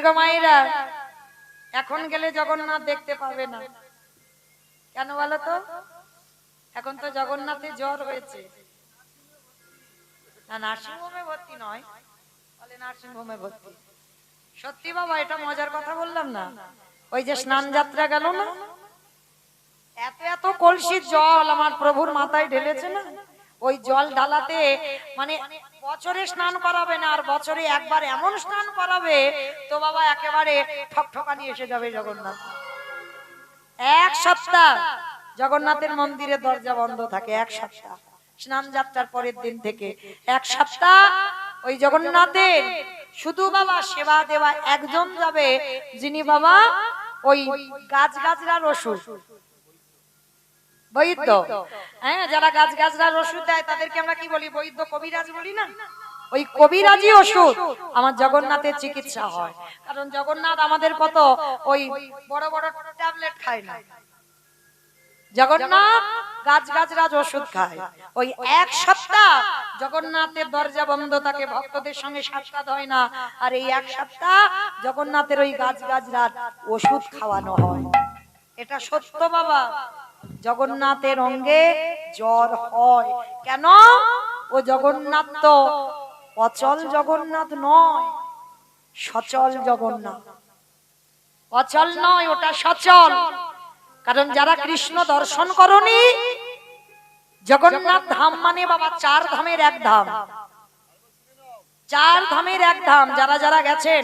গো মায়েরা, এখন গেলে জগন্নাথ দেখতে পাবে না। কেন বলো তো? এখন তো জগন্নাথের জ্বর হয়েছে। না, নার্সিং হোমে ভর্তি নয়, বলে নার্সিং হোমে ভর্তি। সত্যি বাবা, এটা মজার কথা বললাম না? ওই যে স্নান যাত্রা গেল না, এত এত কলসির জল আমার প্রভুর মাথায় ঢেলেছে না। ওই জল ঢালাতে মানে বছরে স্নান করাবে না, আর বছরে একবার এমন স্নান করাবে তো বাবা একেবারে ঠকঠকানি এসে যাবে জগন্নাথ। এক সপ্তাহ জগন্নাথের মন্দিরে দরজা বন্ধ থাকে, এক সপ্তাহ। স্নান যাত্রার পরের দিন থেকে এক সপ্তাহ ওই জগন্নাথের শুধু বাবা সেবা দেওয়া একজন যাবে, যিনি বাবা ওই গাছগাছড়ার ওষুধ বৈদ্য। হ্যাঁ, যারা গাছগাছড়ার ওষুধ দেয় তাদেরকে আমরা কি বলি? বৈদ্য, কবিরাজ বলি না? ওই কবিরাজি ওষুধ আমার জগন্নাথের চিকিৎসা হয়। কারণ জগন্নাথ আমাদের কত ওই বড় বড় ট্যাবলেট খায় না, জগন্নাথ গাছগাছড়ার ওষুধ খায়। ওই এক সপ্তাহ জগন্নাথের দরজা বন্ধ থাকে, ভক্তদের সঙ্গে সাক্ষাৎ হয় না। আর এই এক সপ্তাহ জগন্নাথের ওই গাছগাছড়ার ওষুধ খাওয়ানো হয়। এটা সত্য বাবা। জগন্নাথের অঙ্গে জ্বর হয় কেন? ও জগন্নাথ তো অচল জগন্নাথ নয়, সচল জগন্নাথ। অচল নয়, ওটা সচল। কারণ যারা কৃষ্ণ দর্শন করনি, জগন্নাথ ধাম মানে বাবা চার ধামের এক ধাম, চার ধামের এক ধাম। যারা যারা গেছেন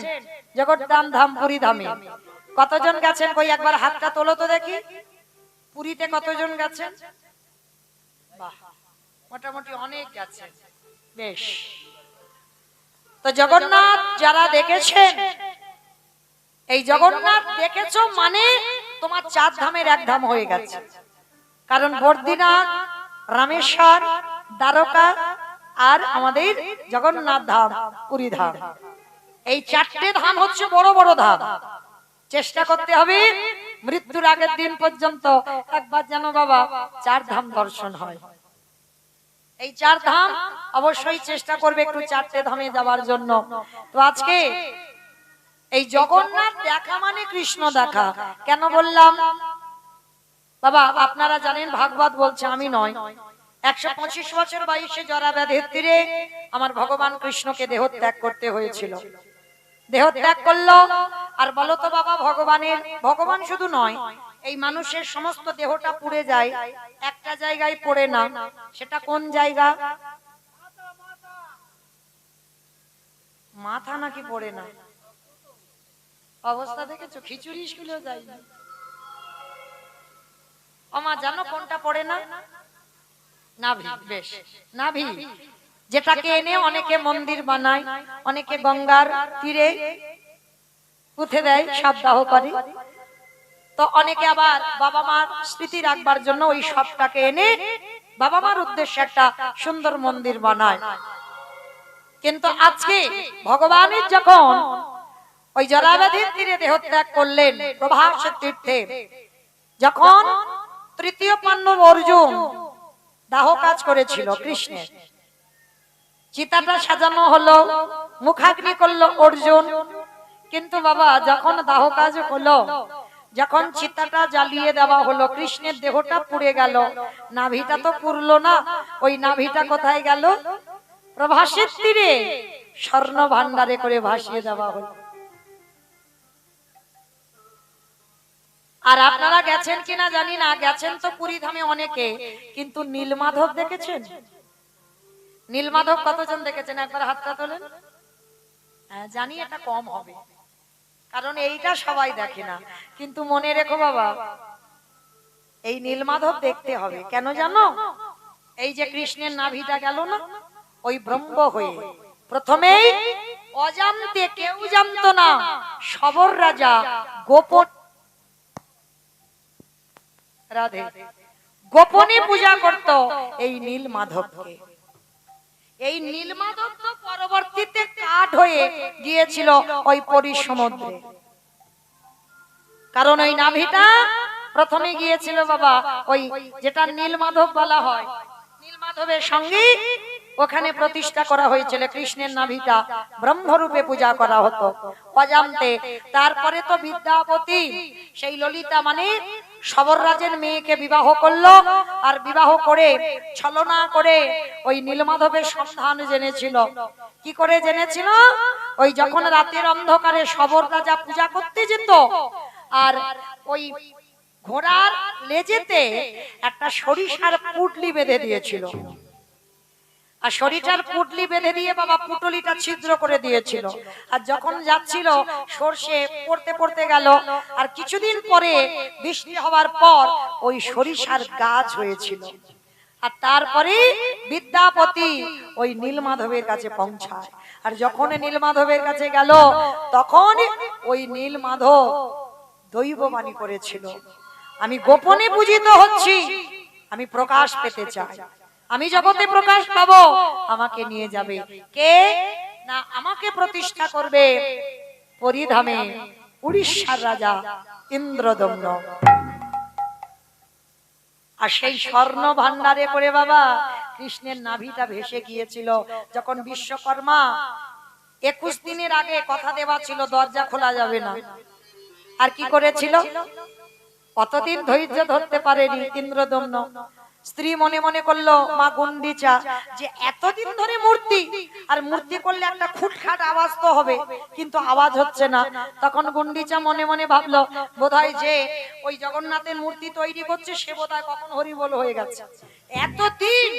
জগন্নাথ ধাম পুরী ধামে, কতজন গেছেন? কই একবার হাতটা তোলো তো দেখি। পুরীতে কতজন গেছেন? বাহ, মোটামুটি অনেক গেছেন। বেশ, তো জগন্নাথ যারা দেখেছেন, এই জগন্নাথ দেখেছো মানে তোমার চার ধামের এক ধাম হয়ে গেছে। কারণ বদ্রীনাথ, রামেশ্বর, দ্বারকা আর আমাদের জগন্নাথ ধাম, পুরী ধাম, এই চারটে ধাম হচ্ছে বড় বড় ধাম। চেষ্টা করতে হবে মৃত্যুর আগের দিন পর্যন্ত একবার যেন বাবা চার ধাম দর্শন হয়। এই চার ধাম অবশ্যই চেষ্টা করবে একটু চারটে ধামে যাওয়ার জন্য। তো আজকে এই জগন্নাথ দেখা মানে কৃষ্ণ দেখা। কেন বললাম বাবা? আপনারা জানেন, ভাগবত বলছে, আমি নয়, 125 বছর বয়সে জরা ব্যাধির তীরে আমার ভগবান কৃষ্ণকে দেহ ত্যাগ করতে হয়েছিল। দেহ ত্যাগ করলো। আর বলো তো বাবা, ভগবান শুধু নয়, এই মানুষের সমস্ত দেহটা পুড়ে যায়, একটা জায়গায় পড়ে না। সেটা কোন জায়গা? মাথা নাকি পড়ে না? অবস্থা দেখেছো? খিচুড়ি স্কুলেও যাই না। আমা জানো কোনটা পড়ে না? নাভি। বেশ, নাভি, যেটাকে এনে অনেকে মন্দির বানায়, অনেকে গঙ্গার তীরে পুঁতে দেয়, সপ্তাহ করে। তো অনেকে আবার বাবা মার স্মৃতি রাখবার জন্য ওই সবটাকে এনে বাবা মার উদ্দেশ্যে একটা সুন্দর মন্দির বানায়। কিন্তু আজকে ভগবানের যখন ওই জরাব্যাধির তীরে দেহ ত্যাগ করলেন প্রভাস তীর্থে, যখন তৃতীয় পাণ্ডব অর্জুন দাহ কাজ করেছিল কৃষ্ণের, চিতাটা সাজানো হলো, মুখাগ্নি করলো অর্জুন। কিন্তু বাবা যখন দাহ কাজ হলো, যখন চিতাটা জ্বালিয়ে দেওয়া হলো, কৃষ্ণের দেহটা পুড়ে গেল, নাভিটা তো পুড়লো না। ওই নাভিটা কোথায় গেল? প্রভাসের তীরে স্বর্ণ ভান্ডারে করে ভাসিয়ে দেওয়া হলো। আর আপনারা গেছেন কিনা জানি না, গেছেন তো পুরী ধামে অনেকে, কিন্তু নীলমাধব দেখেছেন? নীলমাধব কতজন দেখেছেন? একবার হাতটা তোলেন। জানি এটা কম হবে, কারণ এইটা সবাই দেখে না। কিন্তু মনে রেখো বাবা, এই নীলমাধব দেখতে হবে। কেন জানো? এই যে কৃষ্ণের নাভিটা গেল না, ওই ব্রহ্ম হয়ে প্রথমেই অজান্তে, কেউ জানতো না, সবর রাজা গোপন রাধে গোপনে পূজা করত এই নীলমাধবকে। এই নীলমাধব তো পরবর্তীতে কাঠ হয়ে গিয়েছিল ওই পুরী সমুদ্রে। কারণ ওই নাভিটা প্রথমে গিয়েছিল বাবা ওই যেটা নীলমাধব বলা হয়, নীলমাধবের সঙ্গে ওখানে প্রতিষ্ঠা করা হয়েছিল। কৃষ্ণের নাভিটা ব্রহ্মরূপে পূজা করা হতো অজান্তে। তারপরে তো বিদ্যাপতি সেই ললিতা মানে সবররাজের মেয়েকে বিবাহ করলো, আর বিবাহ করে ছলনা করে ওই নীলমাধবের সন্ধান জেনেছিল। কি করে জেনেছিল? ওই যখন রাতের অন্ধকারে সবর রাজা পূজা করতে যেত, আর ওই ঘোড়ার লেজেতে একটা সরিষার পুটলি বেঁধে দিয়েছিল, আর শরীরটার পুটলি বেঁধে দিয়ে বাবা পুটলিটা ছিদ্র করে দিয়েছিল। আর যখন যাচ্ছিল সর্ষে পড়তে পড়তে গেল, আর কিছুদিন পরে বৃষ্টি হওয়ার পর ওই সরিষার গাছ হয়েছিল। আর তারপরে বিদ্যাপতি ওই নীলমাধবের কাছে পৌঁছায়। আর যখন নীলমাধবের কাছে গেল, তখন ওই নীলমাধব দৈববাণী করেছিল, আমি গোপনে পূজিত হচ্ছি, আমি প্রকাশ পেতে চাই, আমি জগতে প্রকাশ পাবো, আমাকে নিয়ে যাবে কে না, আমাকে প্রতিষ্ঠা করবে পরিধামে উড়িষ্যার রাজা ইন্দ্রদম্ন। আর সেই স্বর্ণ ভান্ডারে করে বাবা কৃষ্ণের নাভিটা ভেসে গিয়েছিল। যখন বিশ্বকর্মা 21 দিনের আগে কথা দেওয়া ছিল দরজা খোলা যাবে না, আর কি করেছিল? কতদিন ধৈর্য ধরতে পারেনি ইন্দ্রদম্ন। স্ত্রী মনে মনে করলো মা গুন্ডিচা যে এতদিন ধরে মূর্তি, আর মূর্তি করলে একটা খুটখাট আওয়াজ তো হবে, কিন্তু আওয়াজ হচ্ছে না। তখন গুন্ডিচা মনে মনে ভাবলো বোধহয় যে ওই জগন্নাথের মূর্তি তৈরি করছে সে বোধহয় কখন হরিবোল হয়ে গেছে, এতদিন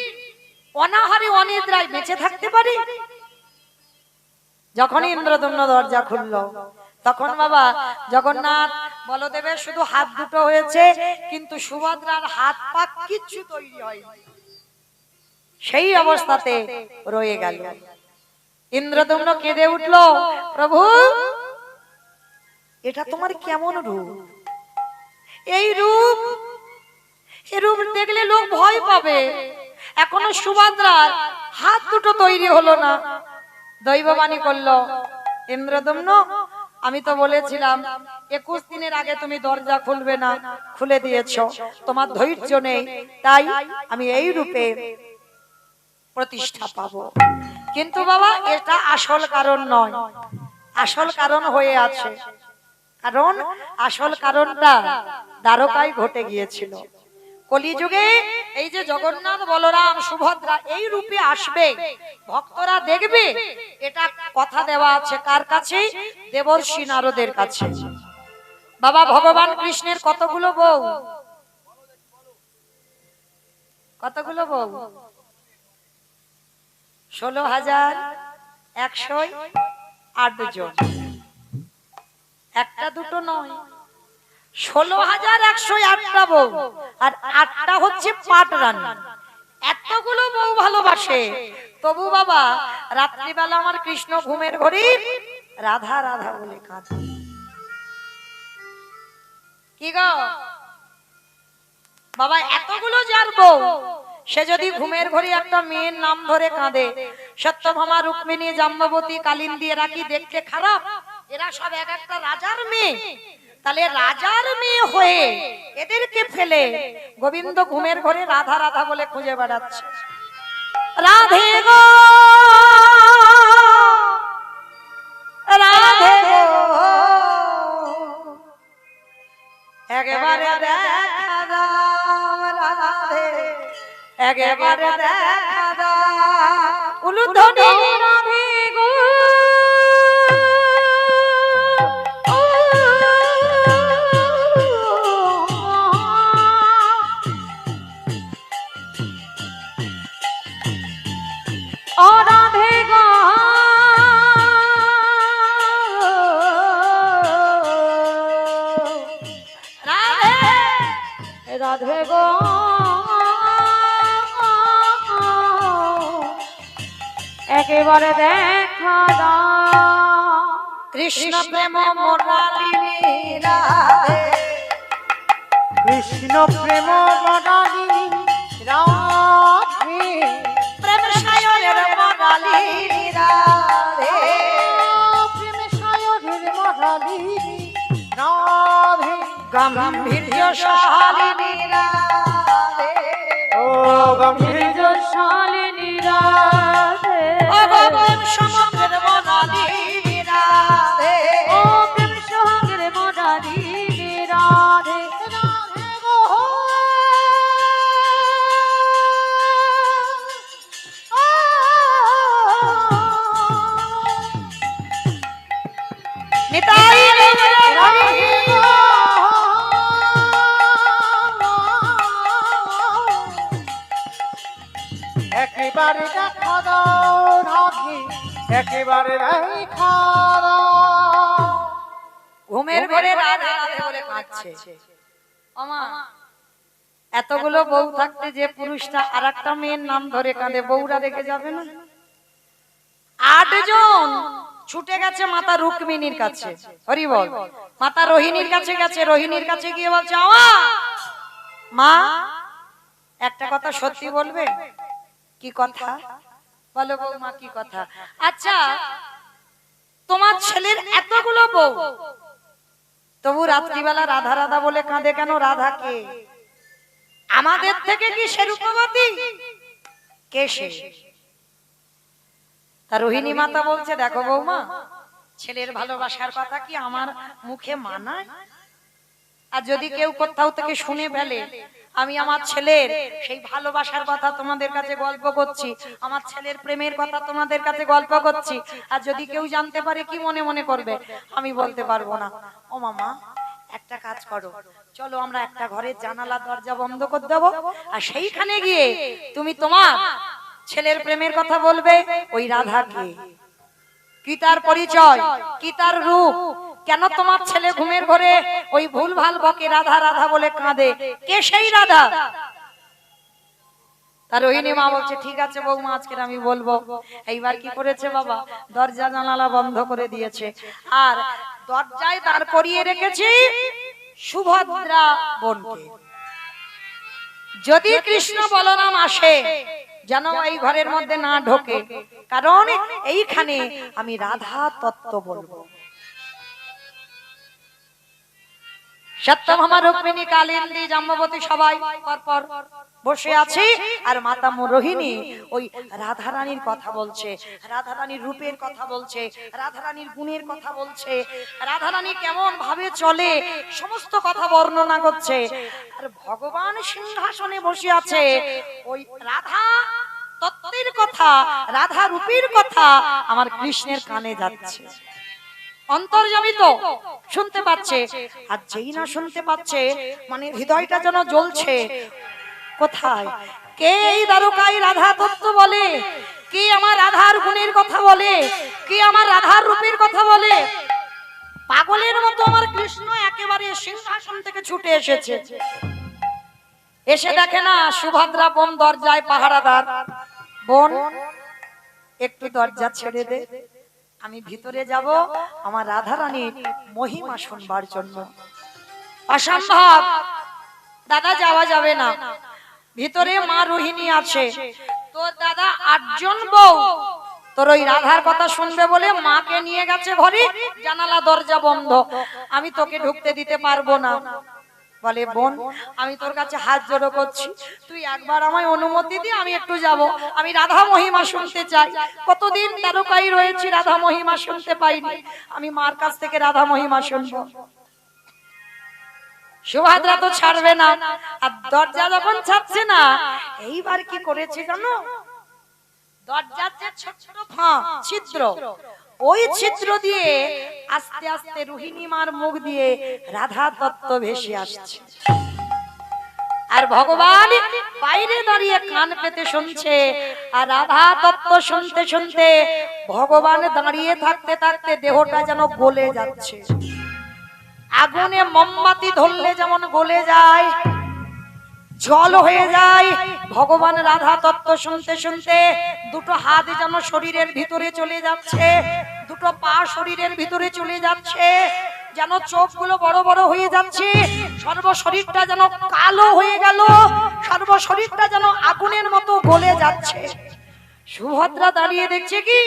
অনাহারে অনিদ্রায় বেঁচে থাকতে পারি। যখন ইন্দ্রদম্ন দরজা খুললো, তখন বাবা জগন্নাথ বলদেবের শুধু হাত দুটো হয়েছে, কিন্তু সুভদ্রার হাত পা কিচ্ছু তৈরি হয়নি, সেই অবস্থাতে রয়ে গেল। ইন্দ্রদম্ন কেঁদে উঠলো, প্রভু এটা তোমার কেমন রূপ? এই রূপ, এই রূপ দেখলে লোক ভয় পাবে, এখনো সুভদ্রার হাত দুটো তৈরি হলো না। দৈববাণী করলো, ইন্দ্রদম্ন আমি তো বলেছিলাম 21 দিনের আগে তুমি দরজা খুলবে না, খুলে দিয়েছো, তোমার ধৈর্য নেই, তাই আমি এই রূপে প্রতিষ্ঠা পাবো। কিন্তু বাবা এটা আসল কারণ নয়, আসল কারণ হয়ে আছে, কারণ আসল কারণটা দ্বারকায় ঘটে গিয়েছিল। কলিযুগে এই যে জগন্নাথ বলরাম সুভদ্রা এই রূপে আসবে, ভক্তরা দেখবে, এটা কথা দেওয়া আছে কার কাছে? দেবর্ষি নারদের কাছে। বাবা ভগবান কৃষ্ণের কতগুলো বউ? কতগুলো বউ? 16,108 জন, একটা দুটো নয়, 16,108টা বউ, আর 8টা হচ্ছে পাট রানী। এতগুলো বউ ভালোবাসে, তবু বাবা রাত্রিবেলা আমার কৃষ্ণ ঘুমের ঘরে রাধা রাধা বলে কাঁদে। কি গো বাবা, এতগুলো যার বউ, সে যদি ঘুমের ঘরে একটা মেয়ের নাম ধরে কাঁদে, সত্যভামা, রুক্মিণী, জাম্ববতী, কালিন্দী, এরা কি দেখতে খারাপ? এরা সব এক একটা রাজার মেয়ে। তাহলে রাজার মেয়ে হয়ে এদেরকে ফেলে গোবিন্দ ঘুমের ঘরে রাধা রাধা বলে খুঁজে বেড়াচ্ছে। রাধে গো রাধে গো একেবারে দেখা দাও, রাধে একেবারে দেখা দাও, উলুধ্বনি রাধে গো রাধে গো রাধে রাধে গো একেবারে দেখা দাও, কৃষ্ণ প্রেম মুরালিনী রাধে, কৃষ্ণ প্রেম মুরালিনী রাধে, প্রেম সায়রের মুরালিনী রাধে, প্রেম সায়রের মুরালিনী রাধে, গাম্ভীর্য শালিনী রাধে, ও গাম্ভীর্য শালিনী রাধে। নিতাই একেবারে দেখা দাও রাধে, একেবারে দেখা দাও। ঘুমের ঘরে রাধে রাধে বলে কাঁদছে। ওমা, এতগুলো বউ থাকতে যে পুরুষটা আর একটা মেয়ের নাম ধরে কাঁদে, বউরা রেখে যাবে না? 8 জন ছুটে গেছে মাতা রুক্মিণীর কাছে। হরি বল। মাতা রোহিণীর কাছে গেছে, রোহিণীর কাছে গিয়ে বলছে, মা একটা কথা সত্যি বলবে? কি কথা? বলো বৌমা, কি কথা? আচ্ছা, তোমার ছেলের এতগুলো বউ, তবু রাত্রিবেলা রাধা রাধা বলে কাঁদে কেন? রাধা কে? আমাদের থেকে কি সে রূপবতী? কে সে? তা রোহিণী মাতা বলছে, দেখো বৌমা, ছেলের ভালোবাসার কথা কি আমার মুখে মানায়? আর যদি কেউ কোথাও থেকে শুনে ফেলে আমি আমার ছেলের সেই ভালোবাসার কথা তোমাদের কাছে গল্প করছি, আমার ছেলের প্রেমের কথা তোমাদের কাছে গল্প করছি, আর যদি কেউ জানতে পারে কি মনে মনে করবে আমি বলতে পারবো না। ও মামা, একটা কাজ করো, চলো আমরা একটা ঘরের জানালা দরজা বন্ধ করে দেবো, আর সেইখানে গিয়ে তুমি তোমার ছেলের প্রেমের কথা বলবে। ওই রাধাকে, কি তার পরিচয়, কি তার রূপ, কেন তোমার ছেলে ঘুমের ঘরে ওই ভুলভাল বকে রাধা রাধা বলে কাঁদে, কে সেই রাধা? তার রোহিণী মা বলছে, ঠিক আছে বৌমা, আজকে আমি বলবো। এইবার কি করেছে বাবা, দরজা জানালা বন্ধ করে দিয়েছে, আর দরজায় দাঁড় করিয়ে রেখেছি সুভদ্রা বোনকে। যদি কৃষ্ণ বলরাম আসে যেন এই ঘরের মধ্যে না ঢোকে, কারণ এইখানে আমি রাধা তত্ত্ব বলবো। সত্যভামা, রুক্মিণী, কালিন্দী, জাম্ববতী সবাই পরপর বসে আছে, আর মাতা রোহিণী ওই রাধারানীর কথা বলছে, রাধারানীর রূপের কথা বলছে, রাধারানীর গুণের কথা বলছে, রাধারানী কেমন ভাবে চলে সমস্ত কথা বর্ণনা করছে। আর ভগবান সিংহাসনে বসে আছে, ওই রাধা তত্ত্বের কথা, রাধা রূপের কথা আমার কৃষ্ণের কানে যাচ্ছে। অন্তর্যামী তো শুনতে পাচ্ছে, আর যেই না শুনতে পাচ্ছে মানে হৃদয়টা যেন জ্বলছে। কোথায় কে এই দ্বারকায় রাধা তত্ত্ব বলে, কে আমার রাধার গুণের কথা বলে, কে আমার রাধার রূপের কথা বলে? পাগলের মতো আমার কৃষ্ণ একেবারে সিংহাসন থেকে ছুটে এসেছে, এসে দেখে না সুভদ্রা বোন দরজায় পাহারাদার। বোন, একটু দরজা ছেড়ে দে, আমি ভিতরে যাব আমার রাধা রানীর মহিমা শুনবার জন্য। অসম্ভব দাদা, যাওয়া যাবে না, ভিতরে মা রোহিণী আছে, তোর দাদা 8 জন বউ তোর ওই রাধার কথা শুনবে বলে মাকে নিয়ে গেছে ঘরে, জানালা দরজা বন্ধ, আমি তোকে ঢুকতে দিতে পারবো না। বলে, বোন আমি তোর কাছে হাত জোড়ো করছি, তুই একবার আমায় অনুমতি দি, আমি একটু যাব, আমি রাধা মহিমা শুনতে চাই। কতদিন দ্বারকায় রয়েছি, রাধা মহিমা শুনতে পাইনি, আমি মার কাছ থেকে রাধা মহিমা শুনবো। সুভদ্রা তো ছাড়বে না, আর দরজা যখন ছাড়ছে না, এইবার কি করেছে জানো? দরজার যে ছোট ছোট ফাঁক ছিদ্র, ওই ছিদ্র দিয়ে আস্তে আস্তে রোহিণী মার মুখ দিয়ে রাধা তত্ত্ব ভেসে আসছে, আর ভগবান বাইরে দাঁড়িয়ে কান পেতে শুনছে। আর রাধা তত্ত্ব শুনতে শুনতে ভগবান দাঁড়িয়ে থাকতে থাকতে দেহটা যেন গলে যাচ্ছে। আগুনে মোমবাতি ধরলে যেমন গলে যায়, জল হয়ে যায়, ভগবান রাধা তত্ত্ব শুনতে শুনতে দুটো হাত যেন শরীরের ভিতরে চলে যাচ্ছে, দুটো পা শরীরের ভিতরে চলে যাচ্ছে, যেন চোখগুলো বড় বড় হয়ে যাচ্ছে, সর্বশরীরটা যেন কালো হয়ে গেল, সর্বশরীরটা যেন আগুনের মতো গলে যাচ্ছে। সুভদ্রা দাঁড়িয়ে দেখছে, কি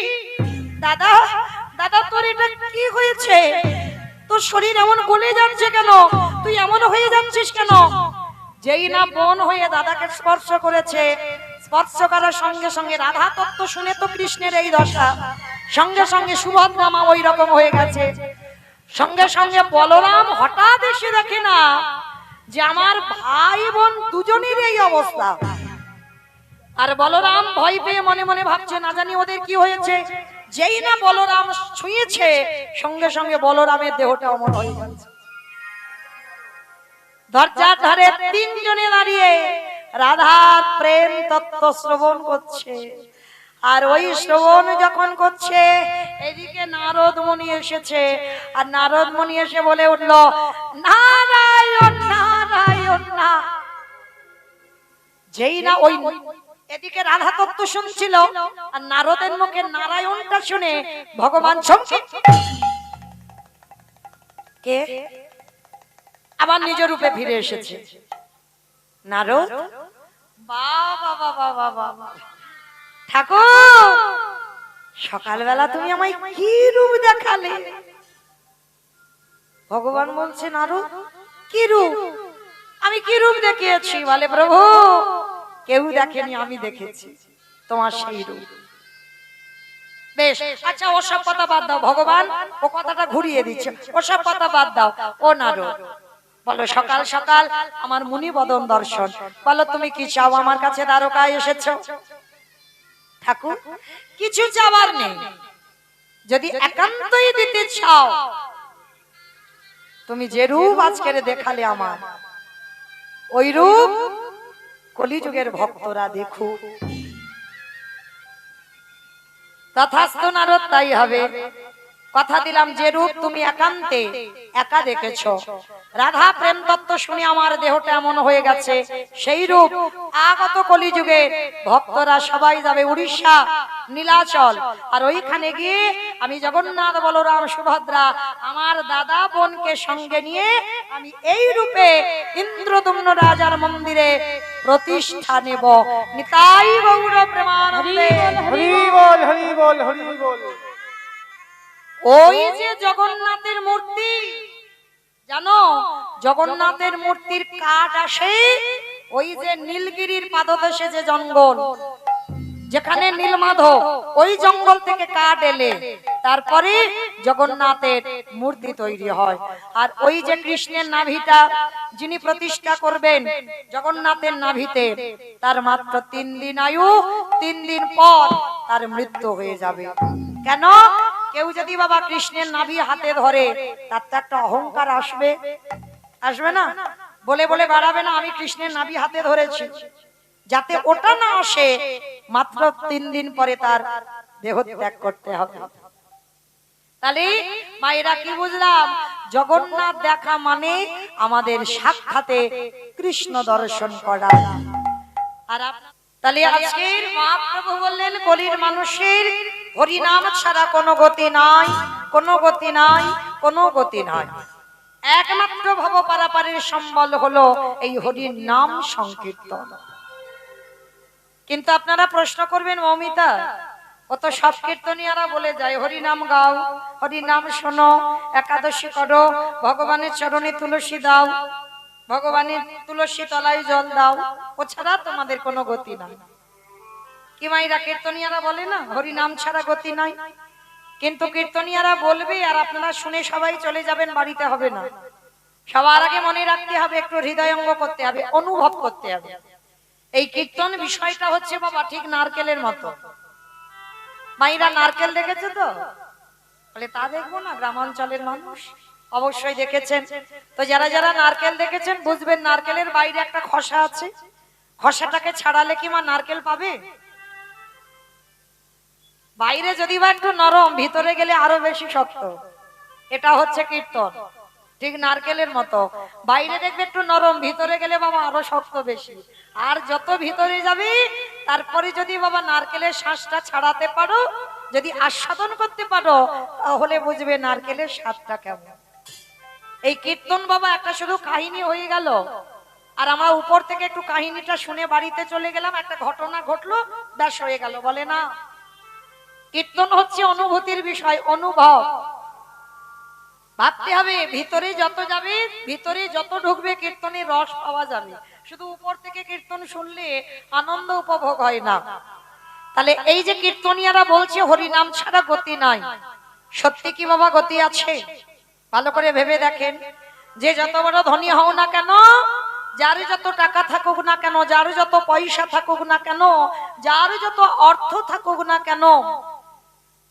দাদা, দাদা তোর এটা কি হয়েছে? তোর শরীর এমন গলে যাচ্ছে কেন? তুই এমন হয়ে যাচ্ছিস কেন? যেই না বোন হয়ে দাদাকে স্পর্শ করেছে, স্পর্শ করার সঙ্গে সঙ্গে রাধা তত্ত্ব শুনে তো কৃষ্ণের এই দশা, সঙ্গে সঙ্গে সুভদ্রা মা ওই রকম হয়ে গেছে। সঙ্গে সঙ্গে বলরাম হঠাৎ এসে দেখে না যে আমার ভাই বোন দুজনের এই অবস্থা, আর বলরাম ভয় পেয়ে মনে মনে ভাবছে, না জানি ওদের কি হয়েছে, যেই না বলরাম ছুঁয়েছে সঙ্গে সঙ্গে বলরামের দেহটা অমর হয়ে গেছে। দরজার ধারে তিনজনে দাঁড়িয়ে রাধার প্রেম তত্ত্ব শ্রবণ করছে। আর ওই শ্রবণ যখন করছে এদিকে নারদ মুনি এসেছে। আর নারদ মুনি এসে বলে উঠল, নারায়ণ নারায়ণ না। যেই না ওই এদিকে রাধা তত্ত্ব শুনছিল আর নারদের মুখে নারায়ণটা শুনে ভগবান চমকে কে আবার নিজ রূপে ফিরে এসেছে। নারদ, বাবা বাবা বাবা, ঠাকুর সকালবেলা তুমি আমায় কি রূপ দেখালে? ভগবান বলছে, নারদ কি রূপ? আমি কি রূপ দেখিয়েছি? বলে, প্রভু কেউ দেখেনি, আমি দেখেছি তোমার সেই রূপ। বেশ, আচ্ছা ওসব কথা বাদ দাও, ভগবান ও কথাটা ঘুরিয়ে দিচ্ছে, ওসব কথা বাদ দাও। ও নারদ, বলো সকাল সকাল আমার মুনি বদন দর্শন, বলো তুমি কি চাও? আমার কাছে দ্বারকায় এসেছো। ঠাকুর কিছু চাওয়ার নেই, যদি একান্তই দিতে চাও তুমি যে রূপ আজকের দেখালে আমার, ওই রূপ কলিযুগের ভক্তরা দেখুক। তথাস্তু নারদ, তাই হবে। কথা দিলাম, যে রূপ তুমি একান্তে একা দেখেছো, রাধা প্রেম তত্ত্ব শুনে আমার দেহটা এমন হয়ে গেছে, সেই রূপ আগত কলিযুগে ভক্তরা সবাই যাবে উড়িষ্যা নীলাচল। আর ওইখানে গিয়ে আমি জগন্নাথ বলরাম সুভদ্রা আমার দাদা বোনকে সঙ্গে নিয়ে আমি এই রূপে ইন্দ্রদুম্ন রাজার মন্দিরে প্রতিষ্ঠা নেব। নিতাই গৌর প্রেমানন্দে। হরি বল হরি বল হরি বল। ওই যে জগন্নাথের মূর্তি, জানো জগন্নাথের মূর্তির কাঠ আসে ওই যে নীলগিরির পাদদেশে যে জঙ্গল, যেখানে নীলমাধব, ওই জঙ্গল থেকে কাঠ এলে তারপরে জগন্নাথের মূর্তি তৈরি হয়। আর ওই যে কৃষ্ণের নাভিটা যিনি প্রতিষ্ঠা করবেন জগন্নাথের নাভিতে, তার মাত্র 3 দিন আয়ু, 3 দিন পর তার মৃত্যু হয়ে যাবে। কেন? কেউ যদি বাবা কৃষ্ণের নাভি হাতে ধরে তার তো একটা অহংকার আসবে, আসবে না? বলে বলে বাড়াবে না আমি কৃষ্ণের নাভি হাতে ধরেছি, যাতে ওটা না আসে মাত্র 3 দিন পরে তার দেহ ত্যাগ করতে হবে। তাহলে মায়েরা কি বুঝলাম? জগন্নাথ দেখা মানে আমাদের সাক্ষাতে কৃষ্ণ দর্শন করা। আর তাহলে আজকের মহাপ্রভু বললেন কলির মানুষের হরিনাম ছাড়া কোনো গতি নাই, কোনো গতি নাই, কোনো গতি নাই। একমাত্র ভব পারাপারের সম্বল হলো এই হরির নাম সংকীর্তন। কিন্তু আপনারা প্রশ্ন করবেন, মৌমিতা ও তো সব কীর্তনিয়ারা বলে যায় হরিনাম গাও, হরিনাম শোনো, একাদশী করো, ভগবানের চরণে তুলসী দাও, ভগবানের তুলসী তলায় জল দাও, ও ছাড়া তোমাদের কোনো গতি নাই। কি মাইরা কীর্তনিয়ারা বলে না হরিনাম ছাড়া গতি নাই? কিন্তু কীর্তনিয়ারা বলবে আর আপনারা শুনে সবাই চলে যাবেন, বাড়িতে হবে না। সবার আগে মনে রাখতে হবে, একটু হৃদয়ঙ্গ করতে হবে, অনুভব করতে হবে। এই কীর্তন বিষয়টা হচ্ছে বাবা ঠিক নারকেলের মতো। মাইরা নারকেল দেখেছে তো? বলে তা দেখবো না, গ্রামাঞ্চলের মানুষ অবশ্যই দেখেছেন। তো যারা যারা নারকেল দেখেছেন বুঝবেন নারকেলের বাইরে একটা খোসা আছে, খোসাটাকে ছাড়ালে কি মা নারকেল পাবে? বাইরে যদি বা একটু নরম, ভিতরে গেলে আরো বেশি শক্ত। এটা হচ্ছে কীর্তন, ঠিক নারকেলের মতো। বাইরে দেখবে একটু নরম, ভিতরে গেলে বাবা আরো শক্ত বেশি। আর যত ভিতরে যাবে তারপরে যদি বাবা নারকেলের শ্বাসটা ছাড়াতে পারো, যদি আস্বাদন করতে পারো, তাহলে বুঝবে নারকেলের স্বাদটা কেমন। এই কীর্তন বাবা একটা শুধু কাহিনী হয়ে গেল, আর আমরা উপর থেকে একটু কাহিনীটা শুনে বাড়িতে চলে গেলাম, একটা ঘটনা ঘটলো, ব্যাস হয়ে গেল, বলে না। কীর্তন হচ্ছে অনুভূতির বিষয়, অনুভব। ভাবতে হবে ভিতরে যত যাবে, ভিতরে যত ঢুকবে কীর্তনের রস পাওয়া যাবে। শুধু উপর থেকে কীর্তন শুনলে আনন্দ উপভোগ হয় না। তাহলে এই যে কীর্তনিয়ারা বলছে হরিনাম ছাড়া গতি নাই, সত্যি কি বাবা গতি আছে? ভালো করে ভেবে দেখেন। যে যত বড় ধনী হও না কেন, যার যত টাকা থাকুক না কেন, যার যত পয়সা থাকুক না কেন, যার যত অর্থ থাকুক না কেন,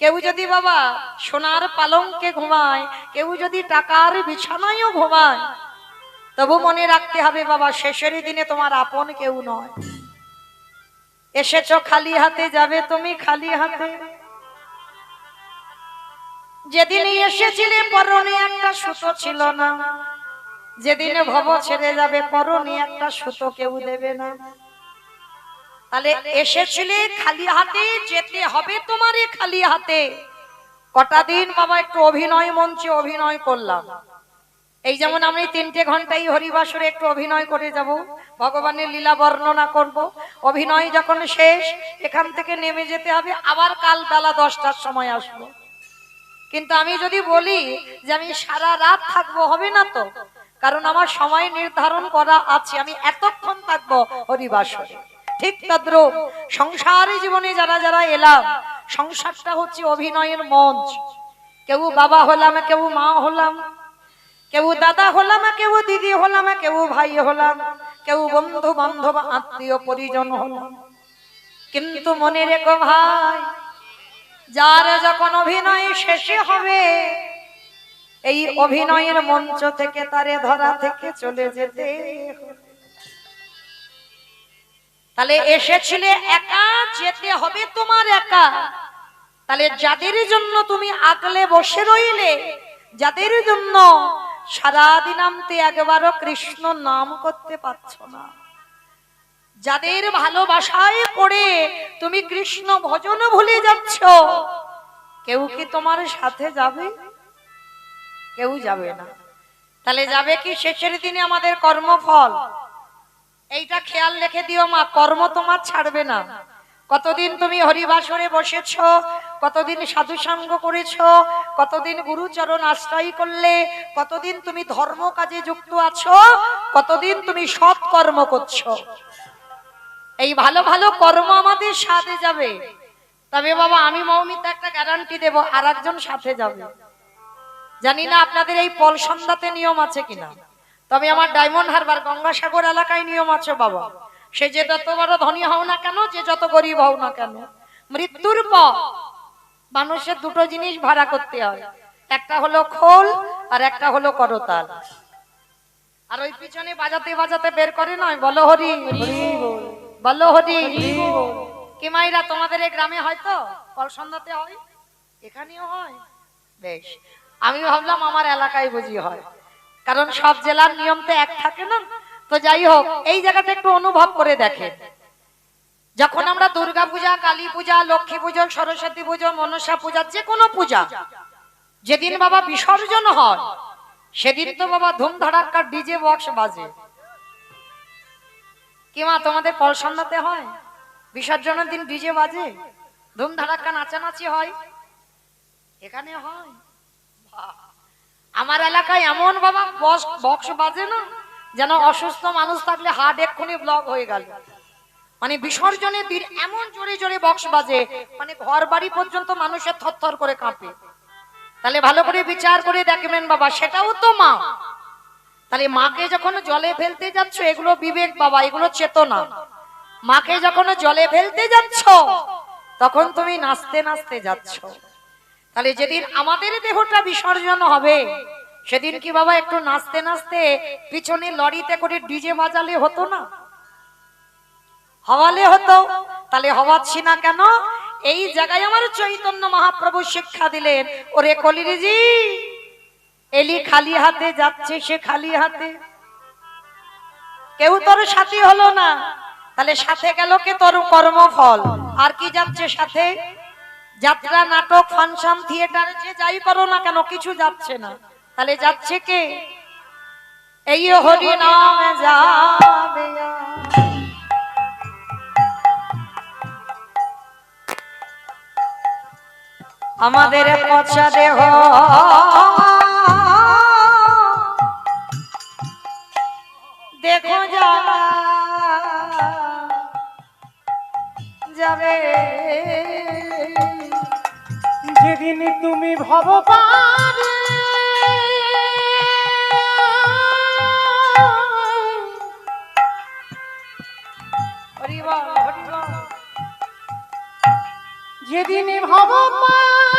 কেউ যদি বাবা সোনার পালঙ্কে ঘুমায়, কেউ যদি টাকার বিছানায়ও ঘুমায়, তবু মনে রাখতে হবে বাবা শেষের দিনে তোমার আপন কেউ নয়। এসেছো খালি হাতে, যাবে তুমি খালি হাতে। যেদিন এসেছিলে পরনে একটা সুতো ছিল না, যেদিনে ভব ছেড়ে যাবে পরনে একটা সুতো কেউ দেবে না। তাহলে এসেছিলে খালি হাতে, যেতে হবে তোমারে খালি হাতে। কটা দিন বাবা একটু অভিনয় মঞ্চে অভিনয় করলাম। এই যেমন আমি 3টে ঘন্টাই হরিবাসরে একটু অভিনয় করে যাব, ভগবানের লীলা বর্ণনা করব। অভিনয় যখন শেষ এখান থেকে নেমে যেতে হবে, আবার কাল বেলা 10টার সময় আসবো। কিন্তু আমি যদি বলি যে আমি সারা রাত থাকবো, হবে না তো, কারণ আমার সময় নির্ধারণ করা আছে, আমি এতক্ষণ থাকবো হরিবাসরে। ঠিক তদ্রূপ সংসারী জীবনে যারা যারা এলাম, সংসারটা হচ্ছে অভিনয়ের মঞ্চ। কেউ বাবা হলাম, কেউ মা হলাম, কেউ দাদা হলাম, কেউ দিদি হলাম, কেউ ভাই হলাম, কেউ বন্ধু বান্ধব আত্মীয় পরিজন হলাম। কিন্তু মনে রেখো ভাই, যার যখন অভিনয় শেষে হবে, এই অভিনয়ের মঞ্চ থেকে তারে ধরা থেকে চলে যেতে হবে। তাহলে এসেছিলে একা, যেতে হবে তোমার একা। তাহলে যাদের জন্য তুমি আগলে বসে রইলে, যাদের জন্য সারাদিন আমতে একবারও কৃষ্ণ নাম করতে পারছো না, যাদের ভালোবাসায় পড়ে তুমি কৃষ্ণ ভজন ভুলে যাচ্ছ, কেউ কি তোমার সাথে যাবে? কেউ যাবে না। তাহলে যাবে কি শেষের দিনে আমাদের কর্মফল। এইটা খেয়াল রেখে দিও মা, কর্ম তোমার ছাড়বে না। কতদিন তুমি হরিবাসরে বসেছ, কতদিন সাধু সঙ্গ করেছ, কতদিন গুরুচরণ আশ্রয় করলে, কতদিন তুমি ধর্ম কাজে যুক্ত আছো, কতদিন তুমি সৎ কর্ম করছো, এই ভালো ভালো কর্ম আমাদের সাথে যাবে। তবে বাবা আমি মৌমিতা একটা গ্যারান্টি দেব, আর একজন সাথে যাবে। জানি না আপনাদের এই পল সন্ধ্যাতে নিয়ম আছে কিনা, তবে আমার ডায়মন্ড হারবার গঙ্গাসাগর এলাকায় নিয়ম আছে বাবা। সে যে যত বড় ধনী হও না কেন, যে যত গরিব হও না কেন, মৃত্যুর পর মানুষের দুটো জিনিস ভাড়া করতে হয়, একটা হলো খোল আর একটা হলো করতাল। আর ওই পিছনে বাজাতে বাজাতে বের করে নয়, বলো হরি বলো হরি। কি মাইরা তোমাদের এই গ্রামে হয়তো পল সন্ধ্যাতে হয়, এখানেও হয়? বেশ, আমি ভাবলাম আমার এলাকায় বুঝি হয়, কারণ সব জেলার নিয়ম তো এক থাকে না। তো যাই হোক, এই জায়গাটা একটু অনুভব করে দেখেন। যখন আমরা দুর্গা পূজা, কালী পূজা, লক্ষ্মী পূজা, সরস্বতী পূজা, মনসা পূজা, যে কোনো পূজা যেদিন বাবা বিসর্জন হয়, সেদিন তো বাবা ধুমধাড়াক্কা ডিজে বক্স বাজে। কি মা তোমাদের পল সন্ধ্যাতে হয় বিসর্জনের দিন ডিজে বাজে, ধুমধাড়াক্কা নাচানাচি হয়? এখানে হয়? আমার এলাকায় এমন বাবা বক্স বাজে না, যেন অসুস্থ মানুষ থাকলে হার্ট এক্ষুনি ব্লক হয়ে গেল। মানে বিসর্জনের দিন এমন জোরে জোরে বক্স বাজে, মানে ঘর বাড়ি পর্যন্ত মানুষের থরথর করে কাঁপে। তাহলে ভালো করে বিচার করে দেখবেন বাবা, সেটাও তো মা। তাহলে মাকে যখন জলে ফেলতে যাচ্ছ, এগুলো বিবেক বাবা, এগুলো চেতনা। মাকে যখন জলে ফেলতে যাচ্ছ, তখন তুমি নাচতে নাচতে যাচ্ছ। তাহলে যেদিন আমাদের দেহটা বিসর্জন হবে, সেদিন কি বাবা একটু নাচতে নাচতে পিছনে লরিতে করে ডিজে বাজালে হতো না? হওয়ালে হতো। তাহলে হওয়াচ্ছি না কেন? এই জায়গায় আমার চৈতন্য মহাপ্রভু শিক্ষা দিলেন, ওরে কলিরিজি, এলি খালি হাতে যাচ্ছে, সে খালি হাতে, কেউ তোর সাথী হলো না। তাহলে সাথে গেল কে? তোর কর্মফল। আর কি যাচ্ছে সাথে? যাত্রা, নাটক, ফাংশন, থিয়েটার, যে যাই করো না কেন, কিছু যাচ্ছে না। তাহলে যাচ্ছে কে? এই হরি নাম যাবে। আমাদের পচা দেহ দেখো যাবে, যেদিন তুমি ভবপারে হরি বল হরি বল। যেদিন ভবপারে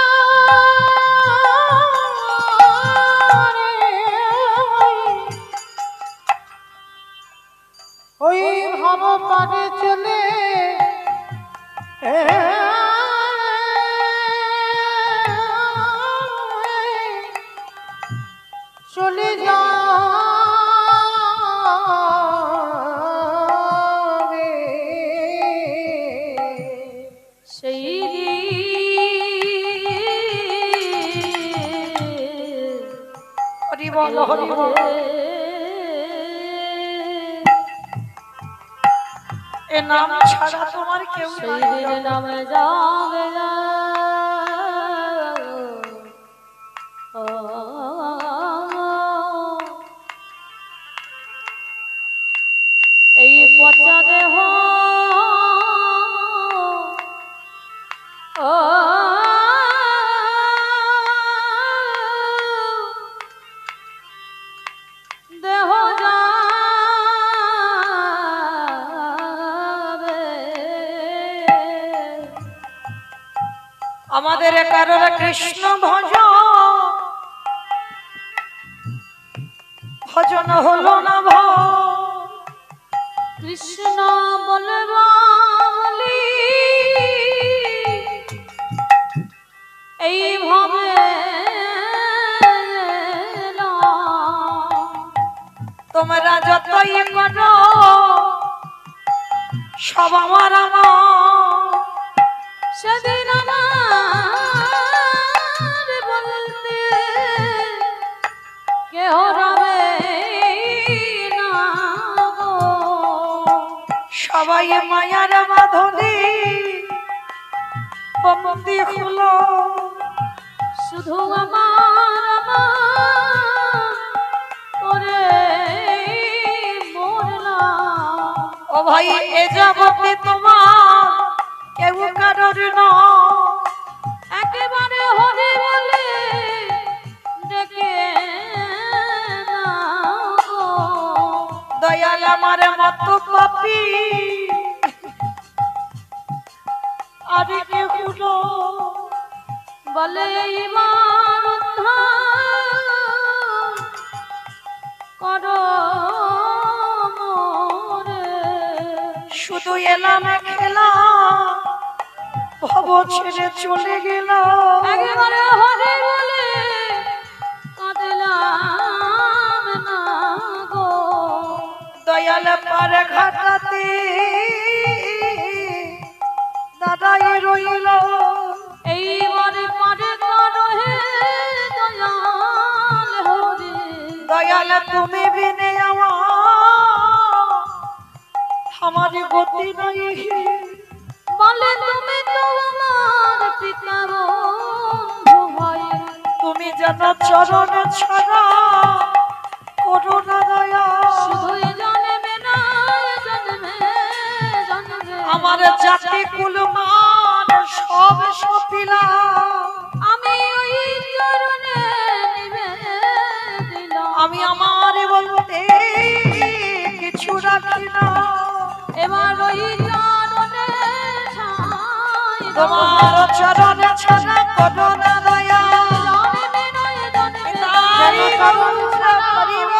চলে যাবে সেই হরি বল হরি বল। এ নাম ছাড়া তোমার কেউ সেই নাই। দিন নামে যাবে এই পচা দেহ দেহ যাবে আমাদের কারোর কৃষ্ণ ভজন হলো না কৃষ্ণ বলবালি এইভাবে তোমরা যতই করো সব আমার সেদিন আমার বলতে কেহ রবে না গো। সবাই মায়ার বাঁধনে বন্দী হলো। শুধু আমার করে মরলাম। ও ভাই এ জগতে তোমার কেউ কারোর নয়। একেবারে হরে বলে ডেকে নাও গো। দয়াল আমার মত পাপী আর কেউ নয়। বলে এইবার উদ্ধার করো মোরে। শুধু এলাম খেলা ভব ছেড়ে চলে গেল। একেবারে হরে বলে কাঁদলাম না গো। দয়াল পার ঘাটাতে দাদাই রইল। এইবারে পারে করো হে দয়াল হরে। দয়াল তুমি বিনে আমার গতি নাই। বলে তুমি তো আমার পিতা বন্ধু হয়। তুমি যেন চরণ ছাড়া করো না দয়া। শুধুই জন্মে না জন্মে জন্মে আমার জাতি কুলমান সব সপিলা। আমি ওই চরণে নিবেদিলাম। আমি আমার বলতে কিছু রাখি না। এবার ওই চরণে ছাই দেব। তোমার চরণে ছাড়া করো না দয়া। জন্মে নয় জন্মে তাই করুণা করিব।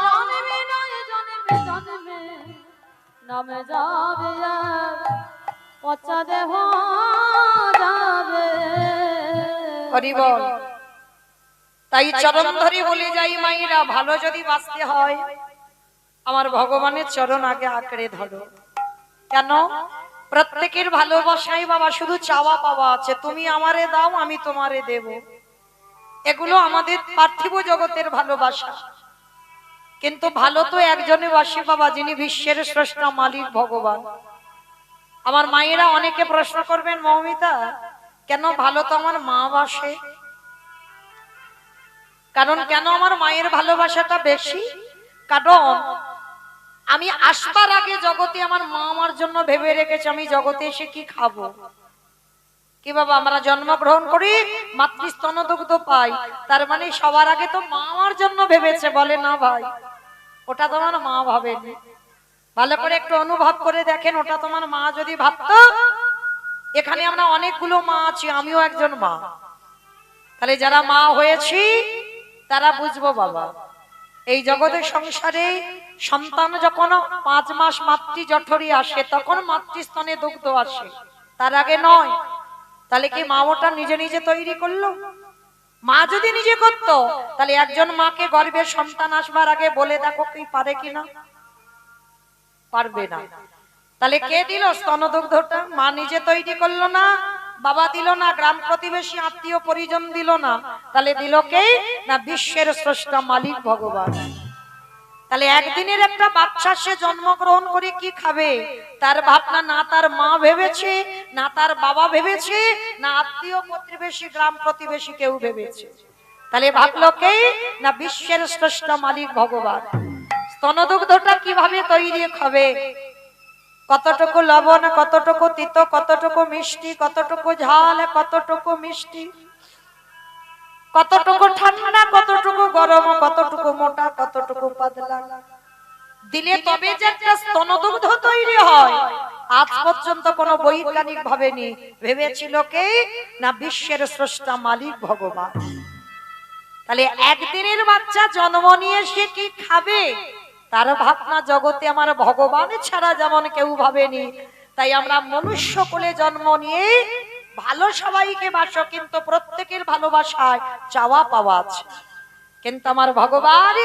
জন্মে নয় জন্মে জন্মে নামে যাবে আর পচা দেহ যাবে। হরি বল। তাই চরণ ধরি বলে যাই মাইরা, ভালো যদি বাঁচতে হয় আমার ভগবানের চরণ আগে আঁকড়ে ধরো। কেন? প্রত্যেকের ভালোবাসাই বাবা শুধু চাওয়া পাওয়া আছে। তুমি আমারে দাও, আমি তোমারে দেব। এগুলো আমাদের পার্থিব জগতের ভালোবাসা। কিন্তু ভালো তো একজনে বাসে বাবা, যিনি বিশ্বের স্রষ্টা মালিক ভগবান। আমার মায়েরা অনেকে প্রশ্ন করবেন, মৌমিতা কেন ভালো তো আমার মা বাসে? কারণ কেন আমার মায়ের ভালোবাসাটা বেশি? কারণ আমি আসবার আগে জগতে আমার মা আমার জন্য ভেবে রেখেছে আমি জগতে এসে কি খাবো। কি বাবা, আমরা জন্মগ্রহণ করি, মাতৃস্তন দুগ্ধ পাই, তার মানে সবার আগে তো মা আমার জন্য ভেবেছে। বলে না ভাই, ওটা তোমার মা ভাবেনি। ভালো করে একটু অনুভব করে দেখেন, ওটা তোমার মা যদি ভাবতো। এখানে আমরা অনেকগুলো মা আছি, আমিও একজন মা। তাহলে যারা মা হয়েছি তারা বুঝবো বাবা, এই জগতের সংসারে সন্তান যখন 5 মাস মাতৃ জঠরে আসে তখন মাতৃস্তনে দুগ্ধ আসে। তার আগে নয়। তাহলে কি মা ওটা নিজে নিজে তৈরি করলো? মা যদি নিজে করতো তাহলে একজন মাকে গর্ভে সন্তান আসবার আগে বলে দেখো কি পারে কিনা? পারবে না। তাহলে কে দিল স্তনদুগ্ধটা? মা নিজে তৈরি করলো না, বাবা দিল না, গ্রাম প্রতিবেশী আত্মীয় পরিজন দিল না, তাহলে দিল কে? না বিশ্বের স্রষ্টা মালিক ভগবান। তাহলে একদিনের একটা বাচ্চা সে জন্মগ্রহণ করে কি খাবে তার ভাবনা না তার মা ভেবেছে, না তার বাবা ভেবেছে, না আত্মীয় প্রতিবেশী গ্রাম প্রতিবেশী কেউ ভেবেছে। তাহলে ভাবলো কে? না বিশ্বের স্রষ্টা মালিক ভগবান। স্তনদুগ্ধটা কিভাবে তৈরি হবে? কতটুকু লবণ, কতটুকু তিতো, কতটুকু মিষ্টি, কতটুকু ঝাল, কতটুকু মিষ্টি, কতটুকু ঠান্ডা, কতটুকু গরম, কতটুকু মোটা, কতটুকু পাতলা দিলে তবে যে একটা স্তনদুগ্ধ তৈরি হয়, আজ পর্যন্ত কোনো বৈজ্ঞানিক ভাবে ভেবেছিল কে? না বিশ্বের স্রষ্টা মালিক ভগবান। তাহলে একদিনের বাচ্চা জন্ম নিয়ে সে কি খাবে তার ভাবনা জগতে আমার ভগবান ছাড়া যেমন কেউ ভাবেনি। তাই আমরা মনুষ্য কোলে জন্ম নিয়ে ভালো সবাইকে বাসো, কিন্তু প্রত্যেকের ভালোবাসায় চাওয়া পাওয়া আছে। কিন্তু আমার ভগবান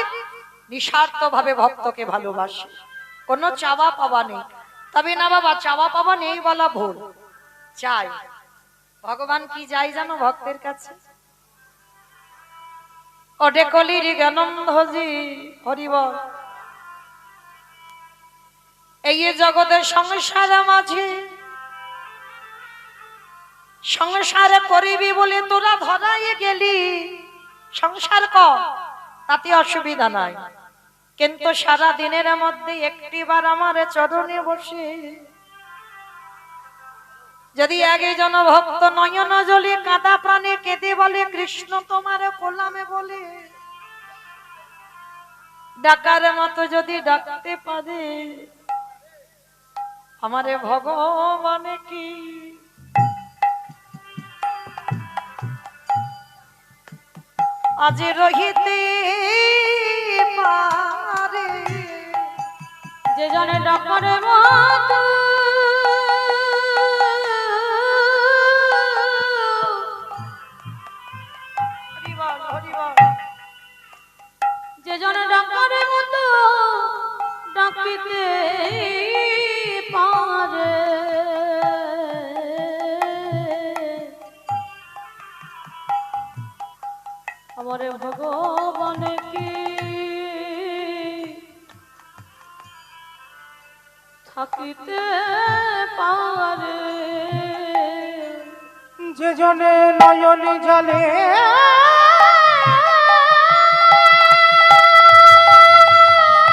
নিঃস্বার্থ ভাবে ভক্তকে ভালোবাসে, কোনো চাওয়া পাওয়া নেই। তবে না বাবা, চাওয়া পাওয়া নেই বলা ভুল, চাই। ভগবান কি চাই জানো ভক্তের কাছে? ওডে কলির জ্ঞানন্ধজি হরিবল, এই জগতের সংসার মাঝে সংসার করিবি বলে তোরা ধরাইয়ে গেলি, সংসার কর তাতে অসুবিধা নাই, কিন্তু সারা দিনের মধ্যে একটিবার আমার চরণে বসে যদি একজন ভক্ত নয়ন জলে কাঁদা প্রাণে কেঁদে বলে কৃষ্ণ তোমার কোলামে বলে, ডাকার মতো যদি ডাকতে পারে আমারে ভগবান কি আজ রহিতে পারে? যে জনে ডাকার মতো হরিবল হরিবল, যে জনে ডাকার মতো ডাকিতে পারে, আমারে ভগবান কি থাকিতে পারে? যে জনে নয়নে জলে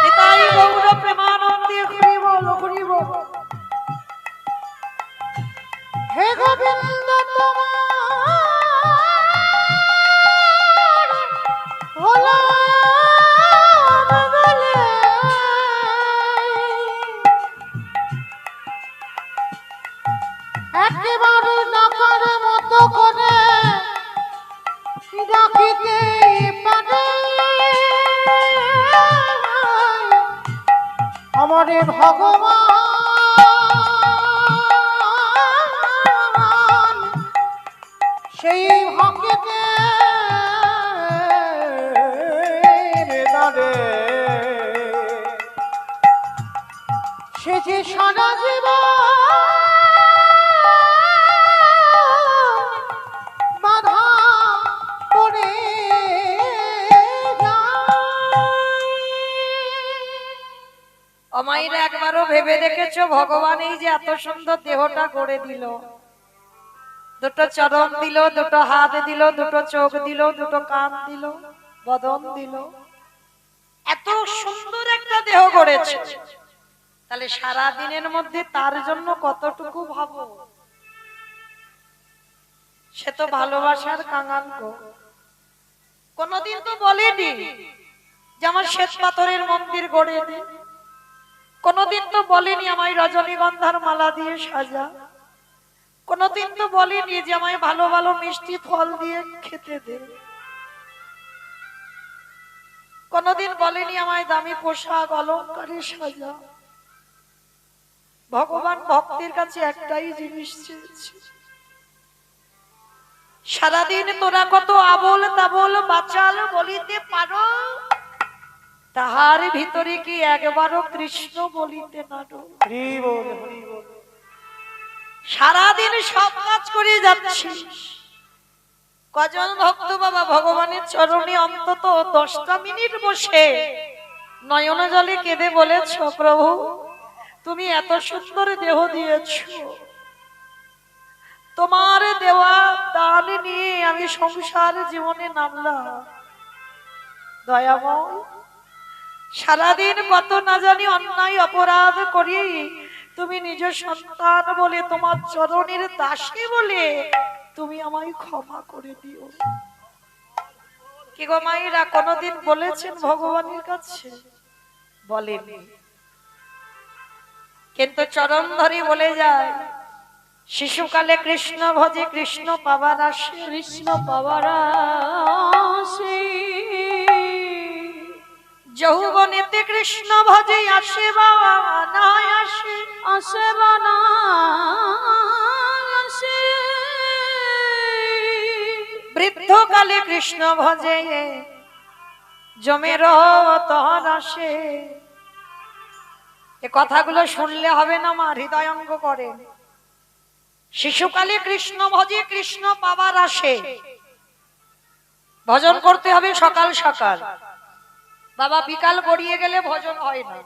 নিতাই গৌর প্রেমানন্দে হরিবল হরিবল। হে গোবিন্দ তোমার হলাম বলে একেবারে ডাকার মতো করে ডাকিতে পারে আমারে ভগবান, সেই ভক্তে দাঁড়ে সে যে সারা জীবন বাধা পড়ে অমাইরা একবারও ভেবে দেখেছো ভগবান এই যে এত সুন্দর দেহটা গড়ে দিল, দুটো চরণ দিল, দুটো হাত দিল, দুটো চোখ দিল, দুটো কান দিল, বদন দিল, এত সুন্দর একটা দেহ গড়েছে, তাহলে সারা দিনের মধ্যে তার জন্য কতটুকু ভাবো? সে তো ভালোবাসার কাঙাল গো। কোনদিন তো বলেনি যে আমার শ্বেত পাথরের মন্দির গড়ে দে, কোনদিন তো বলেনি আমায় রজনীগন্ধার মালা দিয়ে সাজা, কোনদিন তো বলেনি যে আমায় ভালো ভালো মিষ্টি ফল দিয়ে খেতে দে, কোনদিন বলেনি আমায় দামি পোশাক অলংকারে সাজা। ভগবান ভক্তের কাছে একটাই জিনিস চেয়েছে, সারাদিন তোরা কত আবোল তাবোল বাচাল বলিতে পারো, তাহার ভিতরে কি একবারও কৃষ্ণ বলিতে পারো? হরি বল, হরি বল। সারাদিন সব কাজ করে যাচ্ছিস, কজন ভক্ত বাবা ভগবানের চরণে অন্তত 10টা মিনিট বসে নয়ন জলে কেঁদে বলেছ, প্রভু তুমি এত সুন্দর দেহ দিয়েছ, তোমার দেওয়া দান নিয়ে আমি সংসার জীবনে নামলাম, দয়াময় সারাদিন কত না জানি অন্যায় অপরাধ করি, তুমি নিজ সন্তান বলে তোমার চরণের দাসী বলে তুমি আমায় ক্ষমা করে দিও। কি গো মায়েরা কোনদিন বলেছেন ভগবানের কাছে? বলেনি, কিন্তু চরণ ধরে বলে যায়, শিশুকালে কৃষ্ণ ভজে কৃষ্ণ পাবার আসে, কৃষ্ণ পাওয়ার আসে, যৌবনেতে কৃষ্ণ ভজে আসে বা না আসে, আসে বা না আসে, বৃদ্ধকালে কৃষ্ণ ভজে জমের তহর আসে। এ কথাগুলো শুনলে হবে না, মা হৃদয়ঙ্গ করে। শিশুকালে কৃষ্ণ ভজে কৃষ্ণ পাবার আসে, ভজন করতে হবে সকাল সকাল, বাবা বিকাল গড়িয়ে গেলে ভজন হয় না।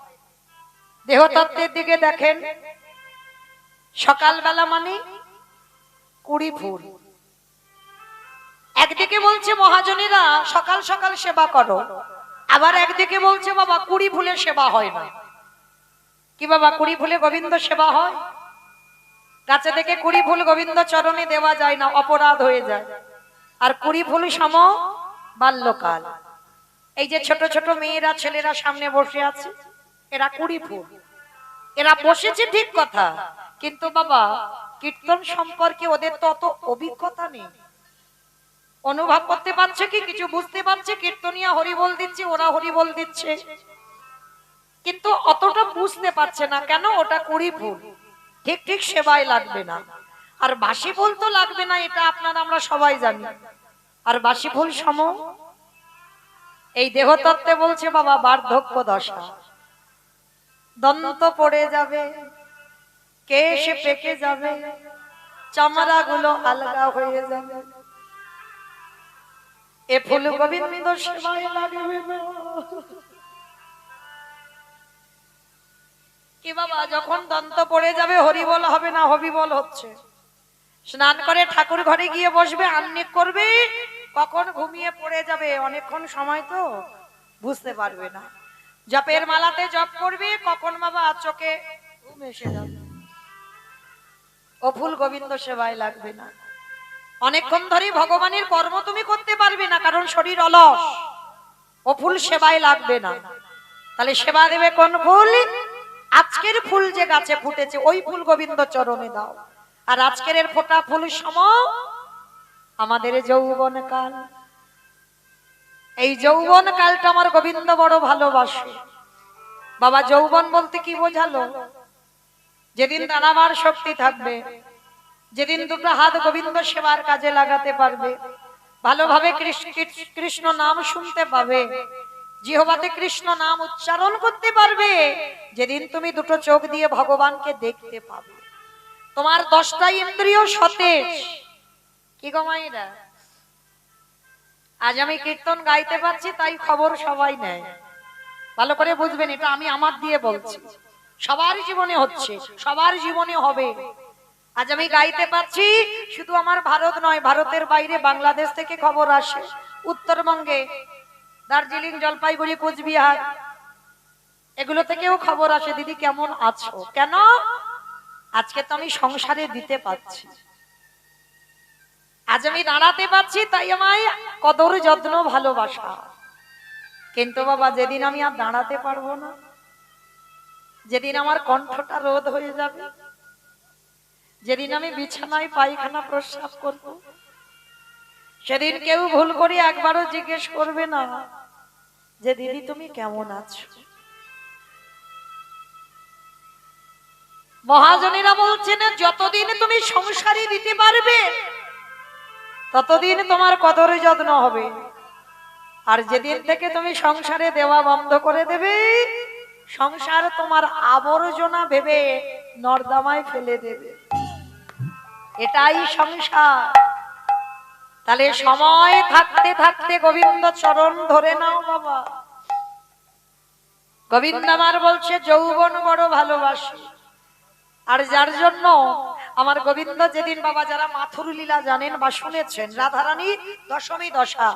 দেহতত্ত্বের দিকে দেখেন, সকালবেলা মানে 20 ফুল। একদিকে বলছে মহাজনেরা সকাল সকাল সেবা করো, আবার একদিকে বলছে বাবা 20 ফুলে সেবা হয় না। কি বাবা 20 ফুলে গোবিন্দ সেবা হয়? গাছে থেকে 20 ফুল গোবিন্দ চরণে দেওয়া যায় না, অপরাধ হয়ে যায়। আর 20 ফুল সম বাল্যকাল। এই যে ছোট ছোট মেয়েরা ছেলেরা সামনে বসে আছে, এরা 20 ফুল। এরা বসেছে ঠিক কথা, কিন্তু বাবা কীর্তন সম্পর্কে ওদের তো অত অভিজ্ঞতা নেই। অনুভব করতে পারছে কি? কিছু বুঝতে পারছে? কীর্তনিয়া হরিবোল দিচ্ছে, ওরা হরিবোল দিচ্ছে, কিন্তু অতটা বুঝতে পারছে না। কেন? ওটা 20 ফুল, ঠিক ঠিক সেবায় লাগবে না। আর বাসি ফুল তো লাগবে না, এটা আপনারা আমরা সবাই জানি। আর বাসি ফুল সম এই দেহতত্ত্বে বলছে বাবা বার্ধক্য দশা, দন্ত পড়ে যাবে, কেশ পেকে যাবে, চামড়া গুলো আলগা হয়ে যাবে, এ ফুল গোবিন্দ সেবায় লাগবে না। কি বাবা যখন দন্ত পড়ে যাবে হরিবল হবে না, হবিবল হচ্ছে। স্নান করে ঠাকুর ঘরে গিয়ে বসবে, আহ্নিক করবে, কখন ঘুমিয়ে পড়ে যাবে, অনেকক্ষণ সময় তো বুঝতে পারবে না। জপের মালাতে জপ করবে, কখন বাবা চোখে ঘুম এসে যাবে, ও ফুল গোবিন্দ সেবায় লাগবে না। অনেকক্ষণ ধরে ভগবানের কর্ম তুমি করতে পারবে না, কারণ শরীর অলস, ও ফুল সেবায় লাগবে না। তাহলে সেবা দেবে কোন ফুল? আজকের ফুল যে গাছে ফুটেছে ওই ফুল গোবিন্দ চরণে দাও। আর আজকের এর ফোটা ফুল সম আমাদের যৌবন কাল। এই যৌবন কালটা আমার গোবিন্দ বড় ভালোবাসে। বাবা যৌবন বলতে কি বোঝালো? যেদিন দাঁড়াবার শক্তি থাকবে, যেদিন দুটো হাত গোবিন্দ সেবার কাজে লাগাতে পারবে, ভালোভাবে কৃষ্ণ নাম শুনতে পাবে, জিহ্বাতে কৃষ্ণ নাম উচ্চারণ করতে পারবে, যেদিন তুমি দুটো চোখ দিয়ে ভগবানকে দেখতে পাবে, তোমার 10টা ইন্দ্রিয় সতেজ। কি গো মাইরা, আজ আমি কীর্তন গাইতে পারছি তাই খবর সবাই নেয়, ভালো করে বুঝবেন, এটা আমি আমার দিয়ে বলছি, সবার জীবনে হচ্ছে, সবার জীবনে হবে। আজ আমি গাইতে পারছি, শুধু আমার ভারত নয়, ভারতের বাইরে বাংলাদেশ থেকে খবর আসে, উত্তরবঙ্গে দার্জিলিং, জলপাইগুড়ি, কোচবিহার, এগুলো থেকেও খবর আসে, দিদি কেমন আছো? কেন? আজকে তো আমি সংসারে দিতে পারছি, আজ আমি দাঁড়াতে পারছি, তাই আমায় কদর যত্ন ভালোবাসা। কিন্তু বাবা যেদিন আমি আর দাঁড়াতে পারবো না, যেদিন আমার কণ্ঠটা রোধ হয়ে যাবে, যেদিন আমি বিছানায় পায়খানা প্রস্রাব করব, সেদিন কেউ ভুল করে একবারও জিজ্ঞেস করবে না যে দিদি তুমি কেমন আছো। মহাজনীরা বলছেন যতদিন তুমি সংসারী দিতে পারবে ততদিন তোমার কদর যত্ন হবে, আর যেদিন থেকে তুমি সংসারে দেওয়া বন্ধ করে দেবে সংসার তোমার আবর্জনা ভেবে নর্দমায় ফেলে দেবে। এটাই সংসার। তাহলে সময় থাকতে থাকতে গোবিন্দ চরণ ধরে নাও বাবা। গোবিন্দ আমার বলছে যৌবন বড় ভালোবাসি, আর যার জন্য আমার গোবিন্দ যেদিন বাবা, যারা মাথুর লীলা জানেন বা শুনেছেন, রাধারানী দশমী দশা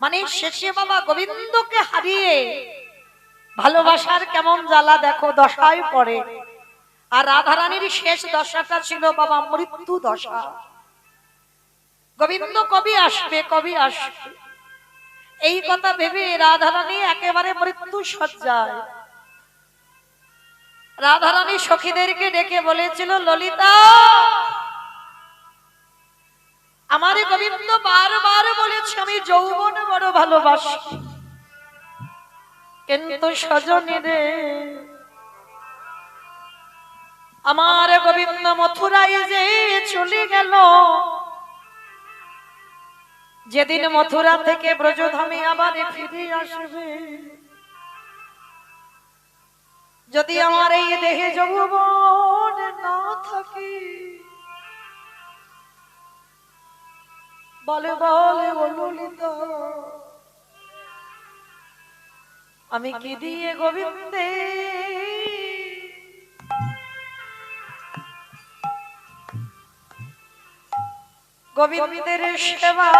মানে শেষে বাবা গোবিন্দকে হারিয়ে ভালোবাসার কেমন জ্বালা দেখো দশায় পড়ে। আর রাধারানীর শেষ দশাটা ছিল বাবা মৃত্যু দশা। গোবিন্দ কবি আসবে কবি আসবে এই কথা ভেবে রাধারানী একেবারে মৃত্যু সজ্জায়। রাধারানী সখীদেরকে ডেকে বলেছিল, ললিতা আমার গোবিন্দ বারবার বলেছে আমি যৌবন বড় ভালোবাসি, কিন্তু সজনী রে আমার গোবিন্দ মথুরায় যে চলে গেল, যেদিন মথুরা থেকে ব্রজধামে আবার ফিরে আসবে, যদি আমার এই দেহে যৌবন না থাকে, বলে বলে ললিতা আমি কি দিয়ে গোবিন্দে গোবিন্দের সেবা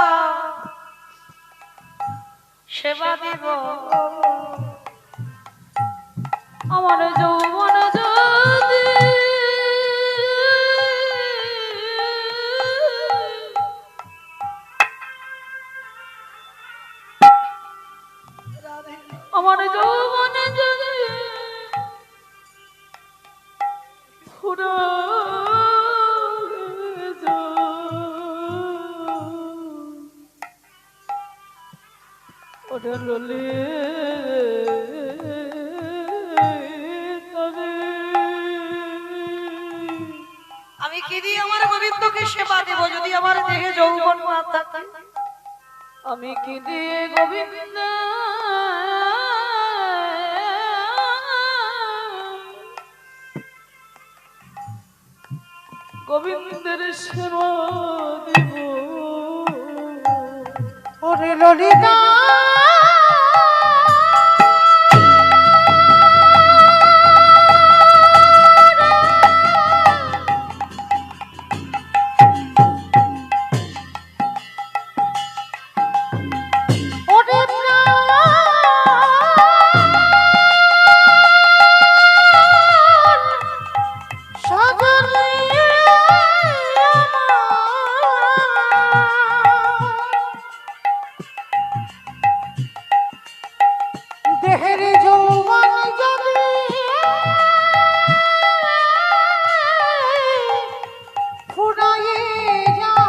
সেবা দিব। আমার যৌবন যদি আমার যৌবন যদি ফুরায় যায়, ওরে আমি কি দিয়ে আমার গোবিন্দকে সেবা দেব যদি আমার দেহে যৌবন না থাকে? আমি কি দিয়ে গোবিন্দ গোবিন্দের সেবা দেব? ওরে ললিতা দেহের যৌবন যদি ফুরায়ে যায়,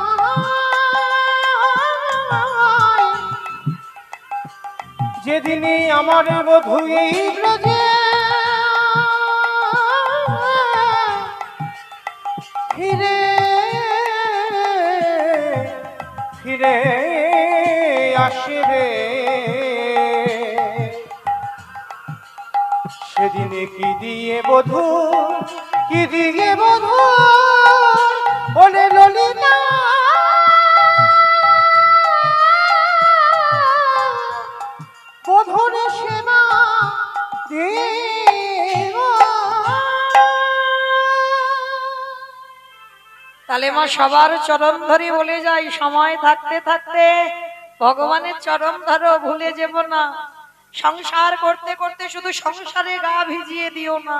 যেদিনে আমার বধূ এই ব্রজে ফিরে ফিরে আসবে, সেদিনে কি দিয়ে বধূ কি দিয়ে বধূ বলে ললিতা বধূর সেবা দেব। তাহলে মা সবার চরণ ধরে বলে যাই, সময় থাকতে থাকতে ভগবানের চরণ ধরো, ভুলে যাব না। সংসার করতে করতে শুধু সংসারে গা ভিজিয়ে দিও না,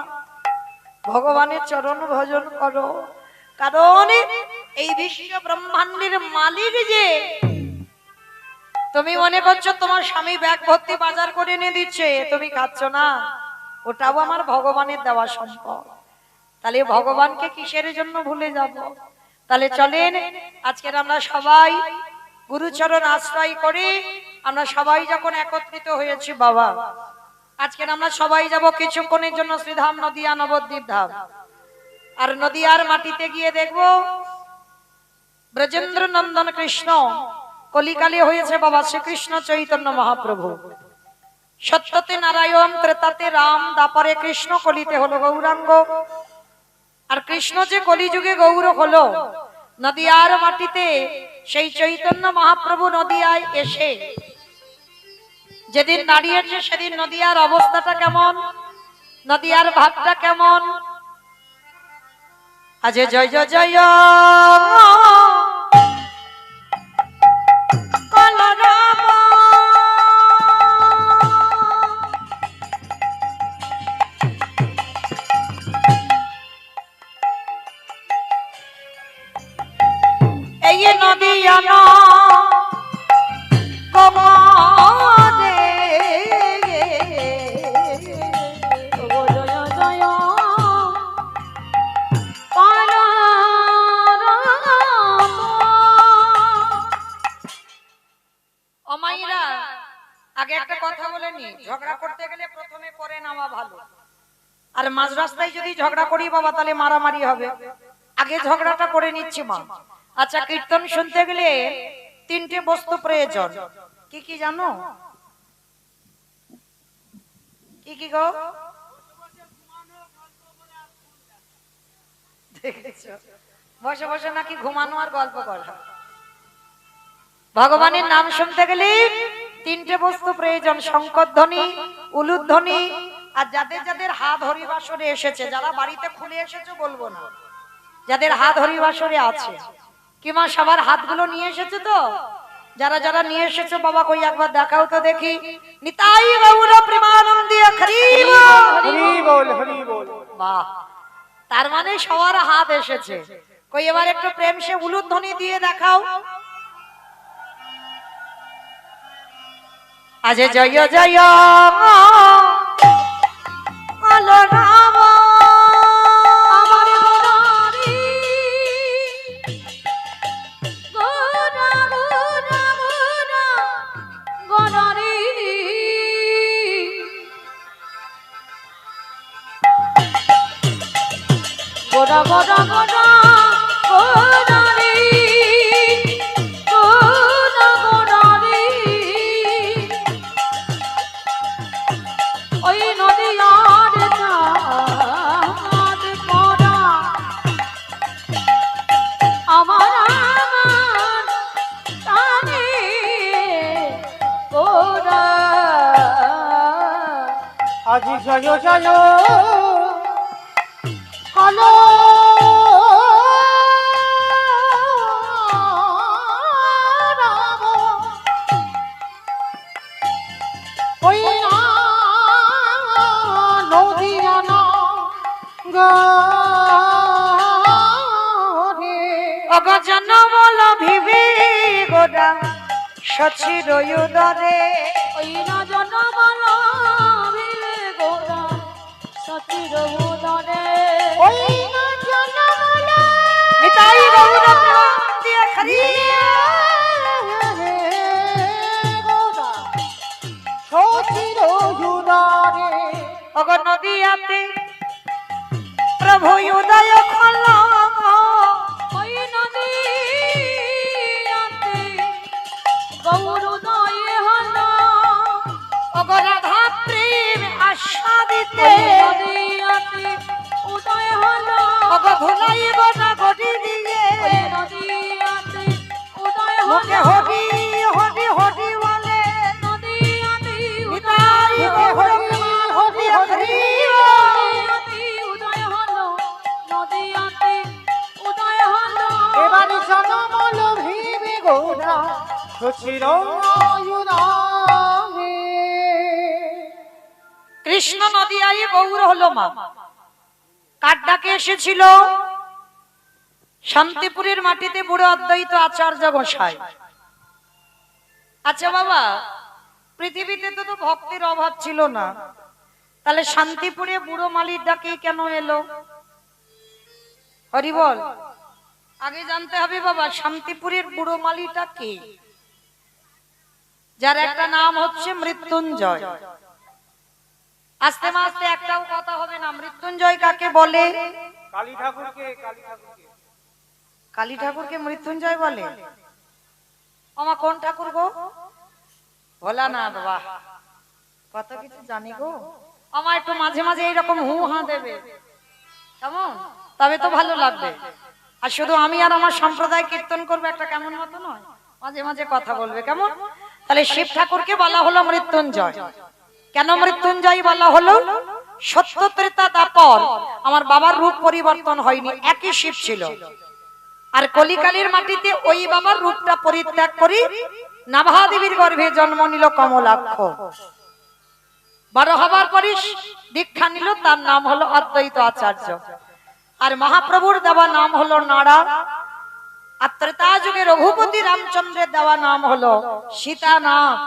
ভগবানের চরণ ভজন করো। কারণ এই বিশ্ব ব্রহ্মাণ্ডের মালিক যে, তুমি মনে করছো তোমার স্বামী ব্যাগ ভর্তি বাজার করে এনে দিচ্ছে, তুমি খাচ্ছ না, ওটাও আমার ভগবানের দেওয়া সম্পদ। তাহলে ভগবানকে কিসের জন্য ভুলে যাব? তাহলে চলেন আজকের আমরা সবাই গুরুচরণ আশ্রয় করে আমরা সবাই যখন একত্রিত হয়েছি বাবা, আজকের আমরা সবাই যাব কিছুক্ষণের জন্য শ্রীধাম নদিয়া নবদ্বীপ ধাম। আর নদিয়ার মাটিতে গিয়ে দেখবো ব্রজেন্দ্র নন্দন কৃষ্ণ কলিকালে হয়েছে বাবা শ্রীকৃষ্ণ চৈতন্য মহাপ্রভু। সত্যতে নারায়ণ, ত্রেতাতে রাম, দাপরে কৃষ্ণ, কলিতে হলো গৌরাঙ্গ। আর কৃষ্ণ যে কলিযুগে গৌর হলো, নদিয়ার মাটিতে সেই চৈতন্য মহাপ্রভু নদিয়ায় এসে যেদিন দাঁড়িয়েছে, সেদিন নদিয়ার অবস্থাটা কেমন, নদিয়ার ভাবটা কেমন। আজ জয় জয় জয় বলরাম, এই নদিয়া না কমারে ও জয় জয় বলরাম। অমাইরা আগে একটা কথা বলে নি, ঝগড়া করতে গেলে প্রথমে করে নেওয়া ভালো। আর মাঝ রাস্তায় যদি ঝগড়া করি বাবা, তাহলে মারামারি হবে। আগে ঝগড়াটা করে নিচ্ছি মা। আচ্ছা, কীর্তন শুনতে গেলে তিনটে বস্তু প্রয়োজন। কি কি জানো? কি কি গো? দেখেছো? বসে বসে নাকি ঘুমানো আর গল্প করা। ভগবানের নাম শুনতে গেলে তিনটে বস্তু প্রয়োজন: শঙ্করধ্বনি, উলুধ্বনি, আর যাদের যাদের হাত হরিবাসরে এসেছে, যারা বাড়িতে খুলে এসেছে বলবো না, যাদের হাত হরিবাসরে আছে। কি মা, সবার হাতগুলো নিয়ে এসেছে তো? যারা যারা নিয়ে এসেছে বাবা, কই একবার দেখাও তো দেখি। নিতাই গৌর প্রেমানন্দে হরি বল। হরি বল, হরি বল। বাহ, তার মানে সবার হাত এসেছে। কই এবার একটু প্রেম সে উলুধ্বনি দিয়ে দেখাও। আজ জয় জয় বলরাম, আমার গোরারি গোরা গোরা গোরা গোরারি গোরা গোরা গোরা গোরারি গোরা গোরারি। ওই নদিয়ার চাঁদ পড়া আমার আমার টানে গোরা। আজি জয় জয় কালো রাম, ওই না নদিয়া না গারে। অগজন বল ভিবি গোডা সচির উদরে। ওই না জনমল ভিলে গোরা সচির উদরে। ওই না জনমল নিতাই গৌর প্রেমানন্দে হরি গোরা সচির উদরে। অগ নদিয়াতে প্রভু উদয় খল। ওই নদীতে গৌরোদয় হলো। অগ রাধা প্রেম আস্বাদিতে। নদীতে উদয় হলো। অগ ভুলাইব না গটি দিয়ে। ওই নদীতে উদয় মুখে হলো। হরি হরি হরি বলে। নদীতে নিতাই গৌর প্রেমানন্দে হরি উদয় হলো। নদীতে উদয় হলো। এবার জনমল ভিবে গোরা সচির উদরে। কৃষ্ণ নদিয়ায় গৌর হলো মা। কার ডাকে এসেছিল? শান্তিপুরের মাটিতে বুড়ো অদ্বৈত আচার্য গোসাই। আচ্ছা বাবা, পৃথিবীতে তো ভক্তির অভাব ছিল না, তাহলে শান্তিপুরে বুড়ো মালির ডাকে কেন এলো? হরি বল। আগে জানতে হবে বাবা, শান্তিপুরের বুড়ো মালিটা কে? যার একটা নাম হচ্ছে মৃত্যুঞ্জয়। আস্তে আস্তে একটাও কথা হবে না। মৃত্যুঞ্জয় কাকে বলে? কালী ঠাকুরকে কালী ঠাকুরকে কালী ঠাকুরকে মৃত্যুঞ্জয় বলে? আমা কোন ঠাকুর গো? ভোলানাথ। বাহ, কত কিছু জানি গো। আমার একটু মাঝে মাঝে এইরকম হু হা দেবে, কেমন? তবে তো ভালো লাগবে। আর শুধু আমি আর আমার সম্প্রদায় কীর্তন করবে একটা কেমন মতো নয়, মাঝে মাঝে কথা বলবে, কেমন? তাহলে শিব ঠাকুরকে বলা হলো মৃত্যুঞ্জয়। কেন মৃত্যুঞ্জয় বলা হলো? সত্য ত্রেতা দ্বাপর আমার বাবার রূপ পরিবর্তন হয়নি, একই শিব ছিল। আর কলিকালীর মাটিতে ওই বাবার রূপটা পরিত্যাগ করি নাভা দেবীর গর্ভে জন্ম নিল কমলাক্ষ। বড় হবার পরই দীক্ষা নিল, তার নাম হলো অদ্বৈত আচার্য। আর মহাপ্রভুর দেওয়া নাম হলো নাড়া। আর ত্রেতা যুগে রঘুপতি রামচন্দ্রের দেওয়া নাম হলো সীতানাথ।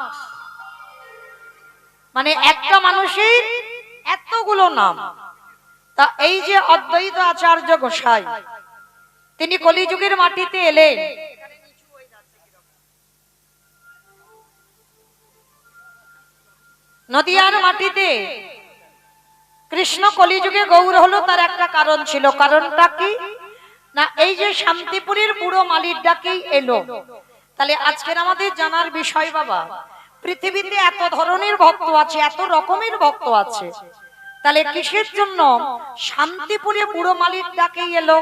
মানে একটা মানুষের এতগুলো নাম। তা এই যে অদ্বৈত আচার্য গোসাই, তিনি কলিযুগের মাটিতে এলেন। নদিয়ার মাটিতে কৃষ্ণ কলিযুগে গৌর হলো, তার একটা কারণ ছিল। কারণটা কি না, এই যে শান্তিপুরের বুড়ো মালির ডাকেই এলো। তাহলে আজকের আমাদের জানার বিষয় বাবা, পৃথিবীতে এত ধরনের ভক্ত আছে, এত রকমের ভক্ত আছে, তাহলে কিসের জন্য শান্তিপুরে বুড়ো মালির ডাকেই এলো?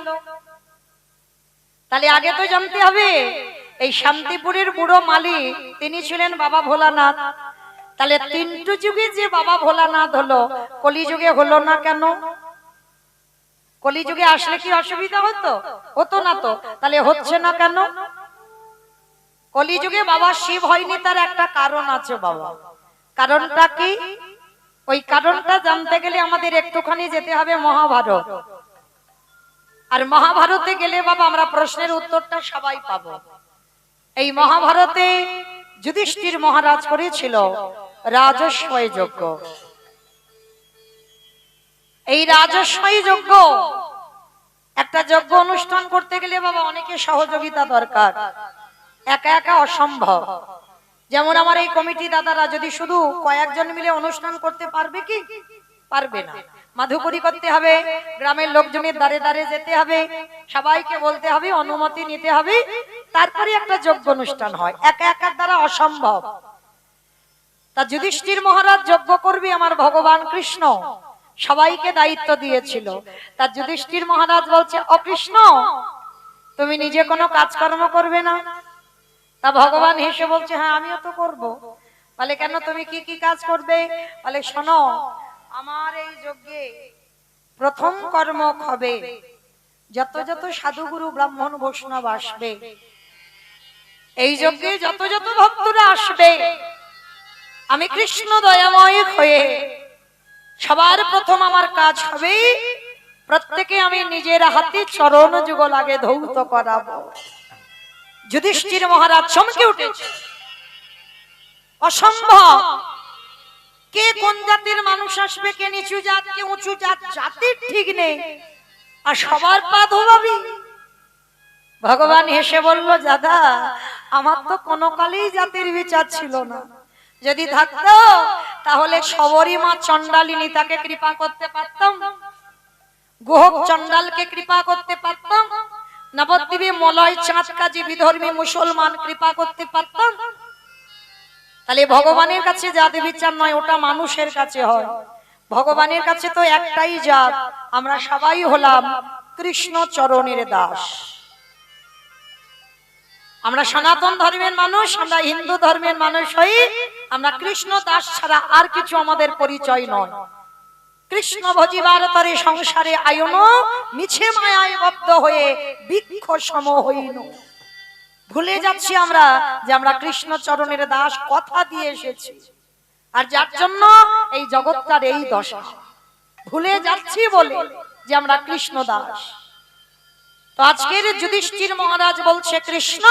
তাহলে আগে তো জানতে হবে এই শান্তিপুরের বুড়ো মালিক তিনি ছিলেন বাবা ভোলানাথ। তাহলে তিনটু যুগে যে বাবা ভোলানাথ হলো, কলিযুগে হলো না কেন? কলিযুগে আসলে কি অসুবিধা হতো? হতো না তো। তাহলে হচ্ছে না কেন? কলিযুগে বাবা শিব হয়নি, তার একটা কারণ আছে বাবা। কারণটা কি? ওই কারণটা জানতে গেলে আমাদের একটুখানি যেতে হবে মহাভারত। আর মহাভারতে গেলে বাবা আমরা প্রশ্নের উত্তরটা সবাই পাবো। এই মহাভারতে যুধিষ্ঠির মহারাজ করেছিল রাজস্বয় যজ্ঞ। এই রাজস্বয় যজ্ঞ, একটা যজ্ঞ অনুষ্ঠান করতে গেলে বাবা অনেকের সহযোগিতা দরকার, একা একা অসম্ভব। যেমন আমার এই কমিটি দাদারা যদি শুধু কয়েকজন মিলে অনুষ্ঠান করতে পারবে কি? পারবে না। মাধুকরী করতে হবে, গ্রামের লোকজনের দ্বারে দ্বারে যেতে হবে, সবাইকে বলতে হবে, অনুমতি নিতে হবে, তারপরে একটা যজ্ঞ অনুষ্ঠান হয়। একা একার দ্বারা অসম্ভব। তা যুধিষ্ঠির মহারাজ যজ্ঞ করবে আমার ভগবান কৃষ্ণ সবাইকে দায়িত্ব দিয়েছিল। তা যুধিষ্ঠির মহারাজ বলছে, ও কৃষ্ণ, তুমি নিজে কোনো কাজকর্ম করবে না? তা ভগবান হেসে বলছে, হ্যাঁ আমিও তো করব। বলে কেন, তুমি কি কি কাজ করবে? বলে শোনো, আমার এই যজ্ঞে প্রথম কর্ম হবে যত যত সাধুগুরু ব্রাহ্মণ বৈষ্ণব আসবে, এই যজ্ঞে যত যত ভক্তরা আসবে, আমি কৃষ্ণ দয়াময় হয়ে সবার প্রথম আমার কাজ হবে প্রত্যেকে আমি নিজের হাতে চরণ যুগল আগে ধৌত করাবো। যুধিষ্ঠির মহারাজ চমকে উঠেছে, অসম্ভব। কে কোন জাতির মানুষ আসবে, কে নিচু জাত, কে উঁচু জাত, জাতির ঠিক নেই, আর সবার পা ধোবাবি? ভগবান হেসে বলল, দাদা আমার তো কোনো কালেই জাতির বিচার ছিল না। যদি থাকতো তাহলে সবরই মা চন্ডালিনী, তাকে কৃপা করতে পারতাম, গোহক চন্ডালকে কৃপা করতে পারতাম, নবদ্বীপে মলয় চাঁদ কাজী বিধর্মী মুসলমান কৃপা করতে পারতাম। তাহলে ভগবানের কাছে জাতি বিচার নয়, ওটা মানুষের কাছে হয়। ভগবানের কাছে তো একটাই জাত, আমরা সবাই হলাম কৃষ্ণ চরণের দাস। আমরা সনাতন ধর্মের মানুষ, আমরা হিন্দু ধর্মের মানুষ হই, আমরা কৃষ্ণ দাস ছাড়া আর কিছু আমাদের পরিচয় নয়। কৃষ্ণ ভজিবার তরে সংসারে আয়ন, মিছে মায়ায় বদ্ধ হয়ে বৃক্ষ সম হইন। ভুলে যাচ্ছি আমরা যে আমরা কৃষ্ণ চরণের দাস, কথা দিয়ে এসেছি, আর যার জন্য এই জগৎটার এই দশা। ভুলে যাচ্ছি বলে যে আমরা কৃষ্ণ দাস। তো আজকের যুধিষ্ঠির মহারাজ বলছে, কৃষ্ণ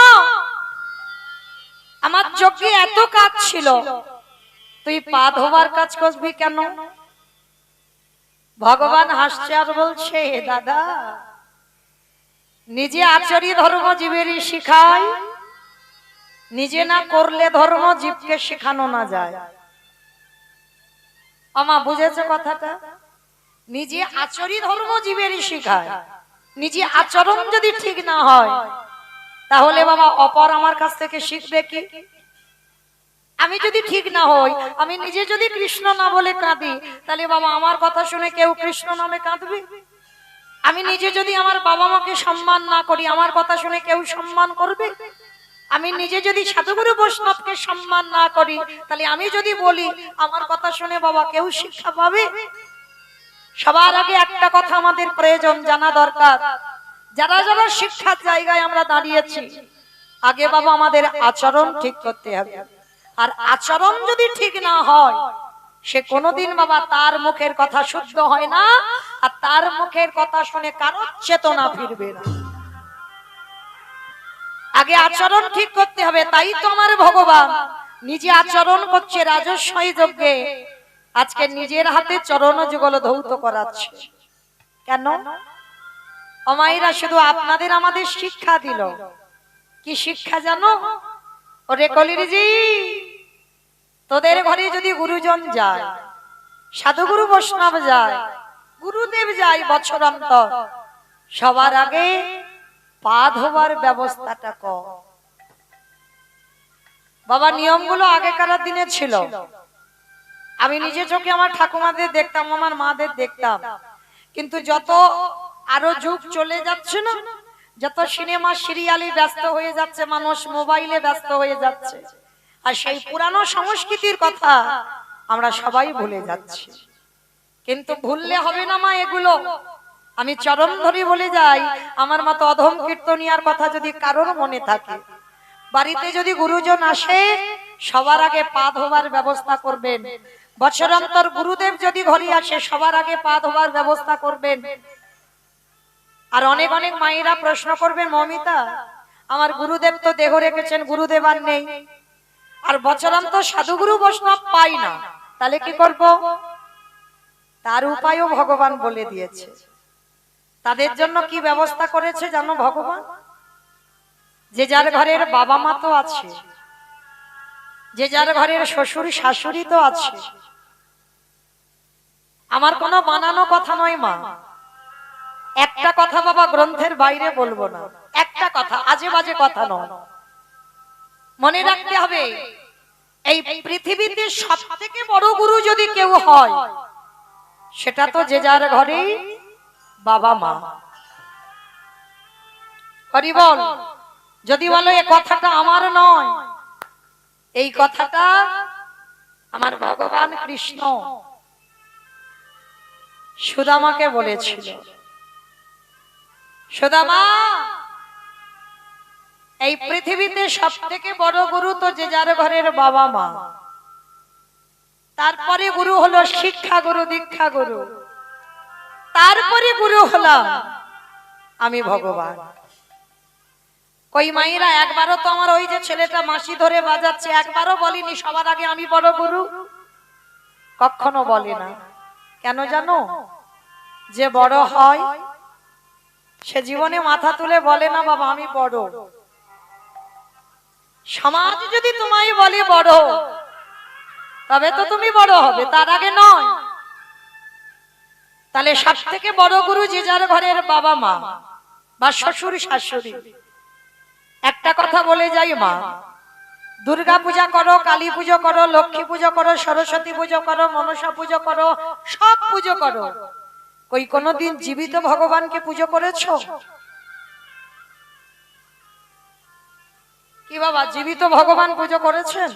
আমার যজ্ঞে এত কাজ ছিল, তুই পা ধোবার কাজ করবি কেন? ভগবান হাসছে আর বলছে, দাদা নিজে আচরি ধর্ম জীবেরই শিখায়, নিজে না করলে ধর্ম জীবকে শেখানো না যায়। আমা বুঝেছে কথাটা? নিজে আচরি ধর্ম জীবের শিখায়। নিজে আচরণ যদি ঠিক না হয় তাহলে বাবা অপর আমার কাছ থেকে শিখবে কি? আমি যদি ঠিক না হই, আমি নিজে যদি কৃষ্ণ না বলে কাঁদি, তাহলে বাবা আমার কথা শুনে কেউ কৃষ্ণ নামে কাঁদবে? আমি নিজে যদি আমার বাবা মাকে সম্মান না করি, আমার কথা শুনে কেউ সম্মান করবে? আমি নিজে যদি সাধুগুরু বৈষ্ণবকে সম্মান না করি, তাহলে আমি যদি বলি আমার কথা শুনে বাবা কেউ শিক্ষা পাবে? সবার আগে একটা কথা আমাদের প্রয়োজন জানা দরকার, যারা যারা শিক্ষার জায়গায় আমরা দাঁড়িয়েছি, আগে বাবা আমাদের আচরণ ঠিক করতে হবে। আর আচরণ যদি ঠিক না হয়, সে কোনোদিন বাবা তার মুখের কথা শুদ্ধ হয় না, আর তার মুখের কথা শুনে কারো চেতনা ফিরবে না। আগে আচরণ ঠিক করতে হবে। তাই তো আমার ভগবান নিজে আচরণ করছে রাজস্বই যজ্ঞে, আজকে নিজের হাতে চরণ যুগল ধৌত করাচ্ছে। কেন? অমাইরা শুধু আপনাদের আমাদের শিক্ষা দিল। কি শিক্ষা জানো? ওরে কলিরিজি, তোদের ঘরে যদি গুরুজন যায়, সাধুগুরু বৈষ্ণব যায়, গুরুদেব যায় বছরান্তর, সবার আগে পা ধোবার ব্যবস্থাটা কর। বাবা নিয়মগুলো আগেকার দিনে ছিল। আমি নিজে চোখে আমার ঠাকুমাদের দেখতাম, আমার মাদের দেখতাম, কিন্তু যত আরো যুগ চলে যাচ্ছে না, যত সিনেমা সিরিয়ালে ব্যস্ত হয়ে যাচ্ছে মানুষ, মোবাইলে ব্যস্ত হয়ে যাচ্ছে, আর সেই পুরানো সংস্কৃতির কথা আমরা সবাই ভুলে যাচ্ছি। কিন্তু ভুললে হবে না মা এগুলো। আমি চরণ ধরে বলে যাই, আমার মতো অধম কীর্তনিয়ার কথা যদি কারোর মনে থাকে, বাড়িতে যদি গুরুজন আসে, সবার আগে পা ধোবার ব্যবস্থা করবেন। বছরান্তর গুরুদেব যদি ঘরে আসে, সবার আগে পা ধোবার ব্যবস্থা করবেন। আর অনেক অনেক মায়েরা প্রশ্ন করবেন, মমিতা আমার গুরুদেব তো দেহ রেখেছেন, গুরুদেব আর নেই, আর বছরান্তর সাধুগুরু বৈষ্ণব পাই না, তাহলে কি করব? তার উপায়ও ভগবান বলে দিয়েছে। তাদের জন্য কি ব্যবস্থা করেছে জানো ভগবান? যে যার ঘরের বাবা মা তো আছে, যে যার ঘরের শ্বশুর শাশুড়ি তো আছে। আমার কোনো বানানো কথা নয় মা, একটা কথা বাবা গ্রন্থের বাইরে বলবো না, একটা কথা, আজে বাজে কথা নয়। মনে রাখতে হবে, এই পৃথিবীতে সব থেকে বড় গুরু যদি কেউ হয়, সেটা তো যে যার ঘরে বাবা মা। হরি বল। যদি বলো এ কথাটা আমার নয়, এই কথাটা আমার ভগবান কৃষ্ণ সুদামাকে বলেছিল। সুদামা, এই পৃথিবীতে সব থেকে বড় গুরু তো যে যার ঘরের বাবা মা, তারপরে গুরু হলো শিক্ষা গুরু, দীক্ষা গুরু, তারপরে গুরু হলাম আমি ভগবান। কই মাইরা একবারও তো আমার ওই যে ছেলেটা মাসি ধরে বাজাচ্ছে, একবারও বলিনি সবার আগে আমি বড় গুরু? কখনো বলে না। কেন জানো? যে বড় হয় সে জীবনে মাথা তুলে বলে না বাবা আমি বড়। সমাজ যদি তোমায় বলে বড়, তবে তো তুমি বড় হবে, তার আগে নয়। তাহলে সব থেকে বড় গুরু যে যার ঘরের বাবা মা বা শ্বশুর শাশুড়ি। একটা কথা বলে যাই মা, দুর্গা পূজা করো, কালী পুজো করো, লক্ষ্মী পুজো করো, সরস্বতী পুজো করো, মনসা পুজো করো, সব পুজো করো, কই কোনদিন জীবিত ভগবানকে পুজো করেছো? কি বাবা জীবিত ভগবান পুজো করেছেন?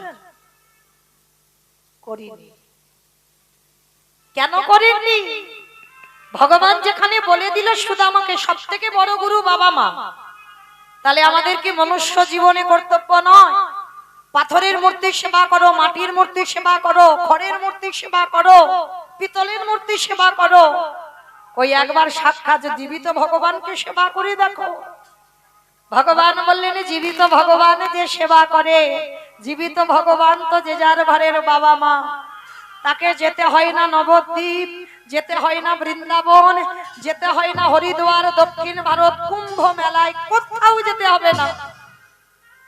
করিনি। কেন করেননি? ভগবান যেখানে বলে দিল সুদামাকে সব থেকে বড় গুরু বাবা মা, তাহলে আমাদের কি মনুষ্য জীবনে কর্তব্য নয়? পাথরের মূর্তি সেবা করো, মাটির মূর্তি সেবা করো, খড়ের মূর্তি সেবা করো, পিতলের মূর্তি সেবা করো, ওই একবার সাক্ষাৎ জীবিত ভগবানকে সেবা করে দেখো। ভগবান বললেন জীবিত ভগবান যে সেবা করে, জীবিত ভগবান তো যে যার ঘরের বাবা মা, তাকে যেতে হয় না নবদ্বীপ, যেতে হয় না বৃন্দাবন, যেতে হয় না হরিদ্বার, দক্ষিণ ভারত, কুম্ভ মেলায়, কোথাও যেতে হবে না।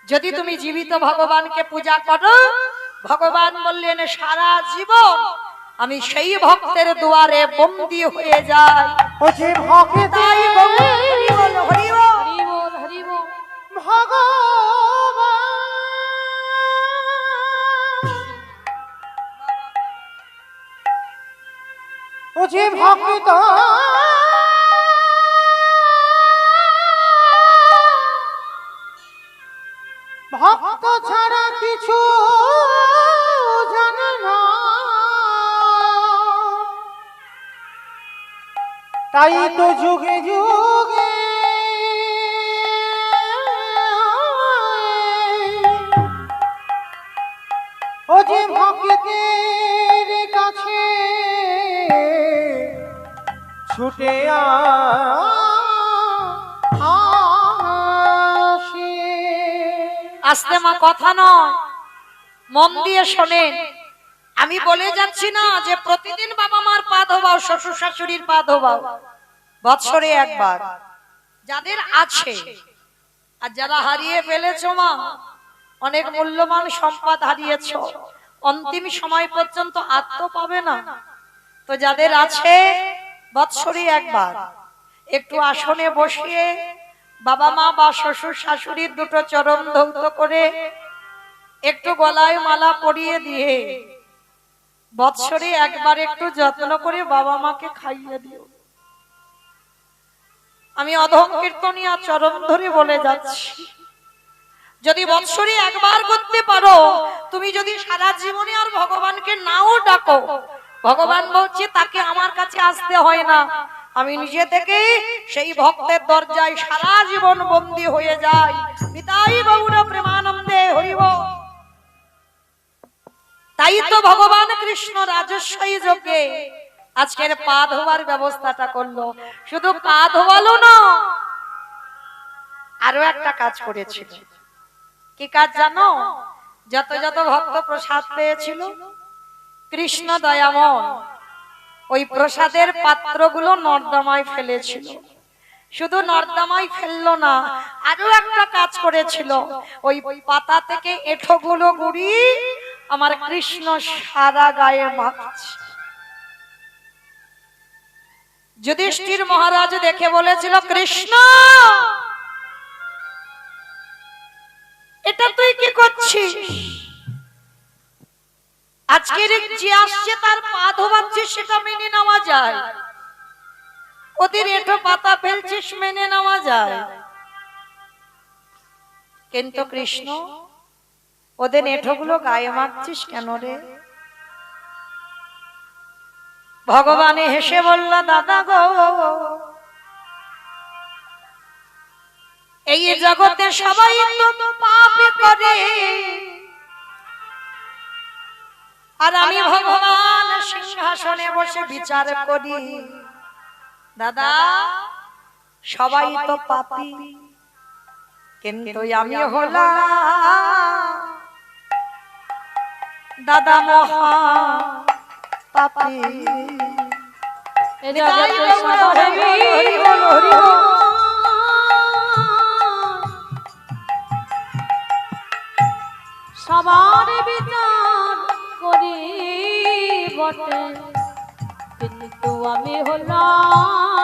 যদি তুমি জীবিত ভগবানকে পূজা করো, ভগবান বললেন সারা জীবন আমি সেই ভক্তের দুয়ারে বন্দী হয়ে যাই। ও যে ভক্ত তাই গৌর হরি বল, হরি বল। হরি বল হরি বল। ভগবান ও যে ভক্ত ভক্ত ছাড়া কিছু জানে না, তাই তো যুগে যুগে ও যে ভক্তের কাছে ছুটে আসে। আস্তে মা, কথা নয়, মন দিয়ে শোনেন। আমি বলে যাচ্ছি না যে প্রতিদিন বাবা মার পা ধোবাও, শ্বশুর শাশুড়ির পা ধোবাও, বৎসরে একবার। যাদের আছে আর যারা হারিয়ে ফেলেছো মা, অনেক মূল্যবান সম্পদ হারিয়েছো, অন্তিম সময় পর্যন্ত আর তো পাবে না। তো যাদের আছে বৎসরে একবার একটু আসনে বসিয়ে বাবা মা বা শ্বশুর শাশুড়ির দুটো চরণ ধৌত করে একটু গলায় মালা পরিয়ে দিয়ে বৎসরে একবার একটু যত্ন করে বাবা মাকে খাইয়ে দিও। আমি অধম কীর্তনিয়া চরণ ধরে বলে যাচ্ছি, যদি বৎসরে একবার করতে পারো, তুমি যদি সারা জীবনে আর ভগবানকে নাও ডাকো, ভগবান বলছে তাকে আমার কাছে আসতে হয় না, আমি নিজে থেকে সেই ভক্তের দরজায় সারা জীবন বন্দী হয়ে যাই। নিতাই গৌর প্রেমানন্দে হরি বল। তাই তো ভগবান কৃষ্ণ রাজস্বই যোগে আজকের পা ধোয়ার ব্যবস্থাটা করলো। শুধু পা ধোয়ালো না, আরো একটা কাজ করেছিল। কি কাজ জানো? যত যত ভক্ত প্রসাদ পেয়েছিল, কৃষ্ণ দয়াময় ওই প্রসাদের পাত্রগুলো নর্দমায় ফেলেছিল। শুধু নর্দমায় ফেললো না, আরো একটা কাজ করেছিল। ওই পাতা থেকে এঁঠোগুলো গুড়ি আমার কৃষ্ণ সারা গায়ে মাখছে। যুধিষ্ঠির মহারাজ দেখে বলেছিল, কৃষ্ণ এটা তুই কি করছিস? আজকের যে আসছে তার পা ধোবাচ্ছিস, সেটা মেনে নেওয়া যায়, ওদের এঁঠো পাতা ফেলছিস মেনে নেওয়া যায়, কিন্তু কৃষ্ণ ওদের এঁঠোগুলো গায়ে মাখছিস কেন রে? ভগবানে হেসে বলল, দাদা গো, এই জগতে সবাই তো পাপ করে, আর আমি ভগবান সিংহাসনে বসে বিচার করি। দাদা, সবাই তো পাপী, কিন্তু আমি হলাম দাদা মহা পাপী। এ জগতে সবাই হরি বল, হরি বল। সবার বিচার করি বটে, কিন্তু আমি হলাম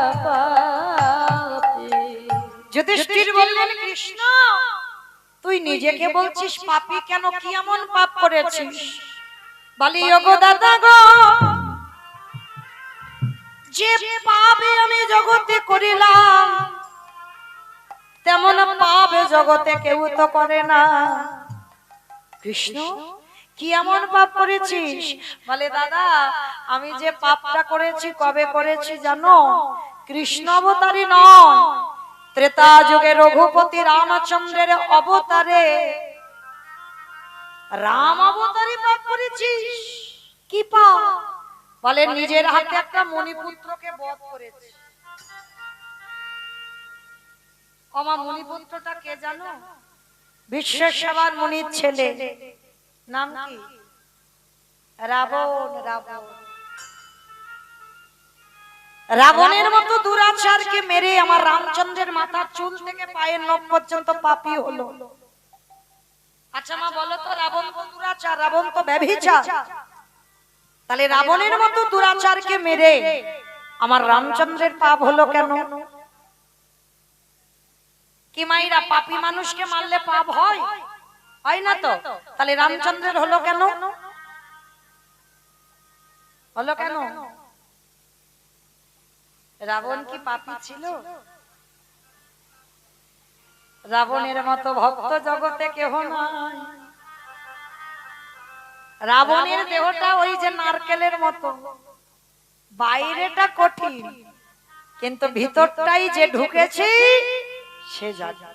মহাপাপী। যুধিষ্ঠির বললেন, কৃষ্ণ তুই নিজেকে বলছিস পাপী কেন? কি এমন পাপ করেছিস? বলি, ওগো দাদা গো, যে পাপে আমি জগতে করিলাম, তেমন পাপ জগতে কেউ তো করে না। কৃষ্ণ কি এমন পাপ করেছিস? বলে, দাদা আমি যে পাপটা করেছি কবে করেছি জানো? কৃষ্ণ অবতারী নয়, ত্রেতা যুগে রঘুপতি রামচন্দ্রের অবতারে রাম অবতারী পাপ করেছিস। কি পাপ? বলে, নিজের হাতে একটা মণিপুত্রকে বধ করেছি। ওমা, মণিপুত্রটা কে জানো? বিশ্বেশ্বর মুনির ছেলে, নাম কি? রাবণ। রাবণ রাবণের মতো দুরাচারকে মেরে আমার রামচন্দ্রের মাথার চুল থেকে পায়ের নখ পর্যন্ত পাপী হলো। আচ্ছা মা বলো তো, রাবণ তো দুরাচার, রাবণ তো ব্যভিচার, তাহলে রাবণের মতো দুরাচারকে মেরে আমার রামচন্দ্রের পাপ হলো কেন? কি মাইরা, পাপী মানুষকে মারলে পাপ হয়? হয় না তো, তাহলে রামচন্দ্রের হলো কেন? হলো কেন? রাবণ কি পাপী ছিল? রাবণের মতো ভক্ত জগতে কেহ নাই। রাবণের দেহটা ওই যে নারকেলের মতো, বাইরেটা কঠিন কিন্তু ভিতরটাই যে ঢুকেছে সে জানে।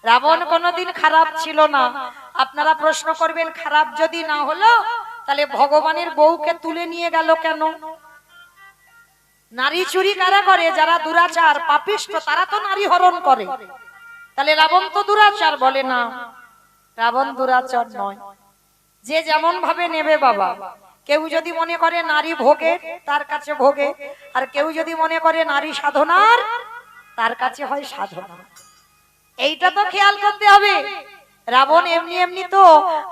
রাবণ কোনদিন খারাপ ছিল না। আপনারা প্রশ্ন করবেন, খারাপ যদি না হলো তাহলে ভগবানের বউকে তুলে নিয়ে গেল কেন? নারী চুরি কারা করে? যারা দুরাচার পাপিষ্ঠ তারা তো নারী হরণ করে। তাহলে রাবণ তো দুরাচার বলে না, রাবণ দুরাচার নয়। যে যেমন ভাবে নেবে বাবা, কেউ যদি মনে করে নারী ভোগে তার কাছে ভোগে, আর কেউ যদি মনে করে নারী সাধনার তার কাছে হয় সাধনা। এইটা তো খেয়াল করতে হবে। রাবণ এমনি এমনি তো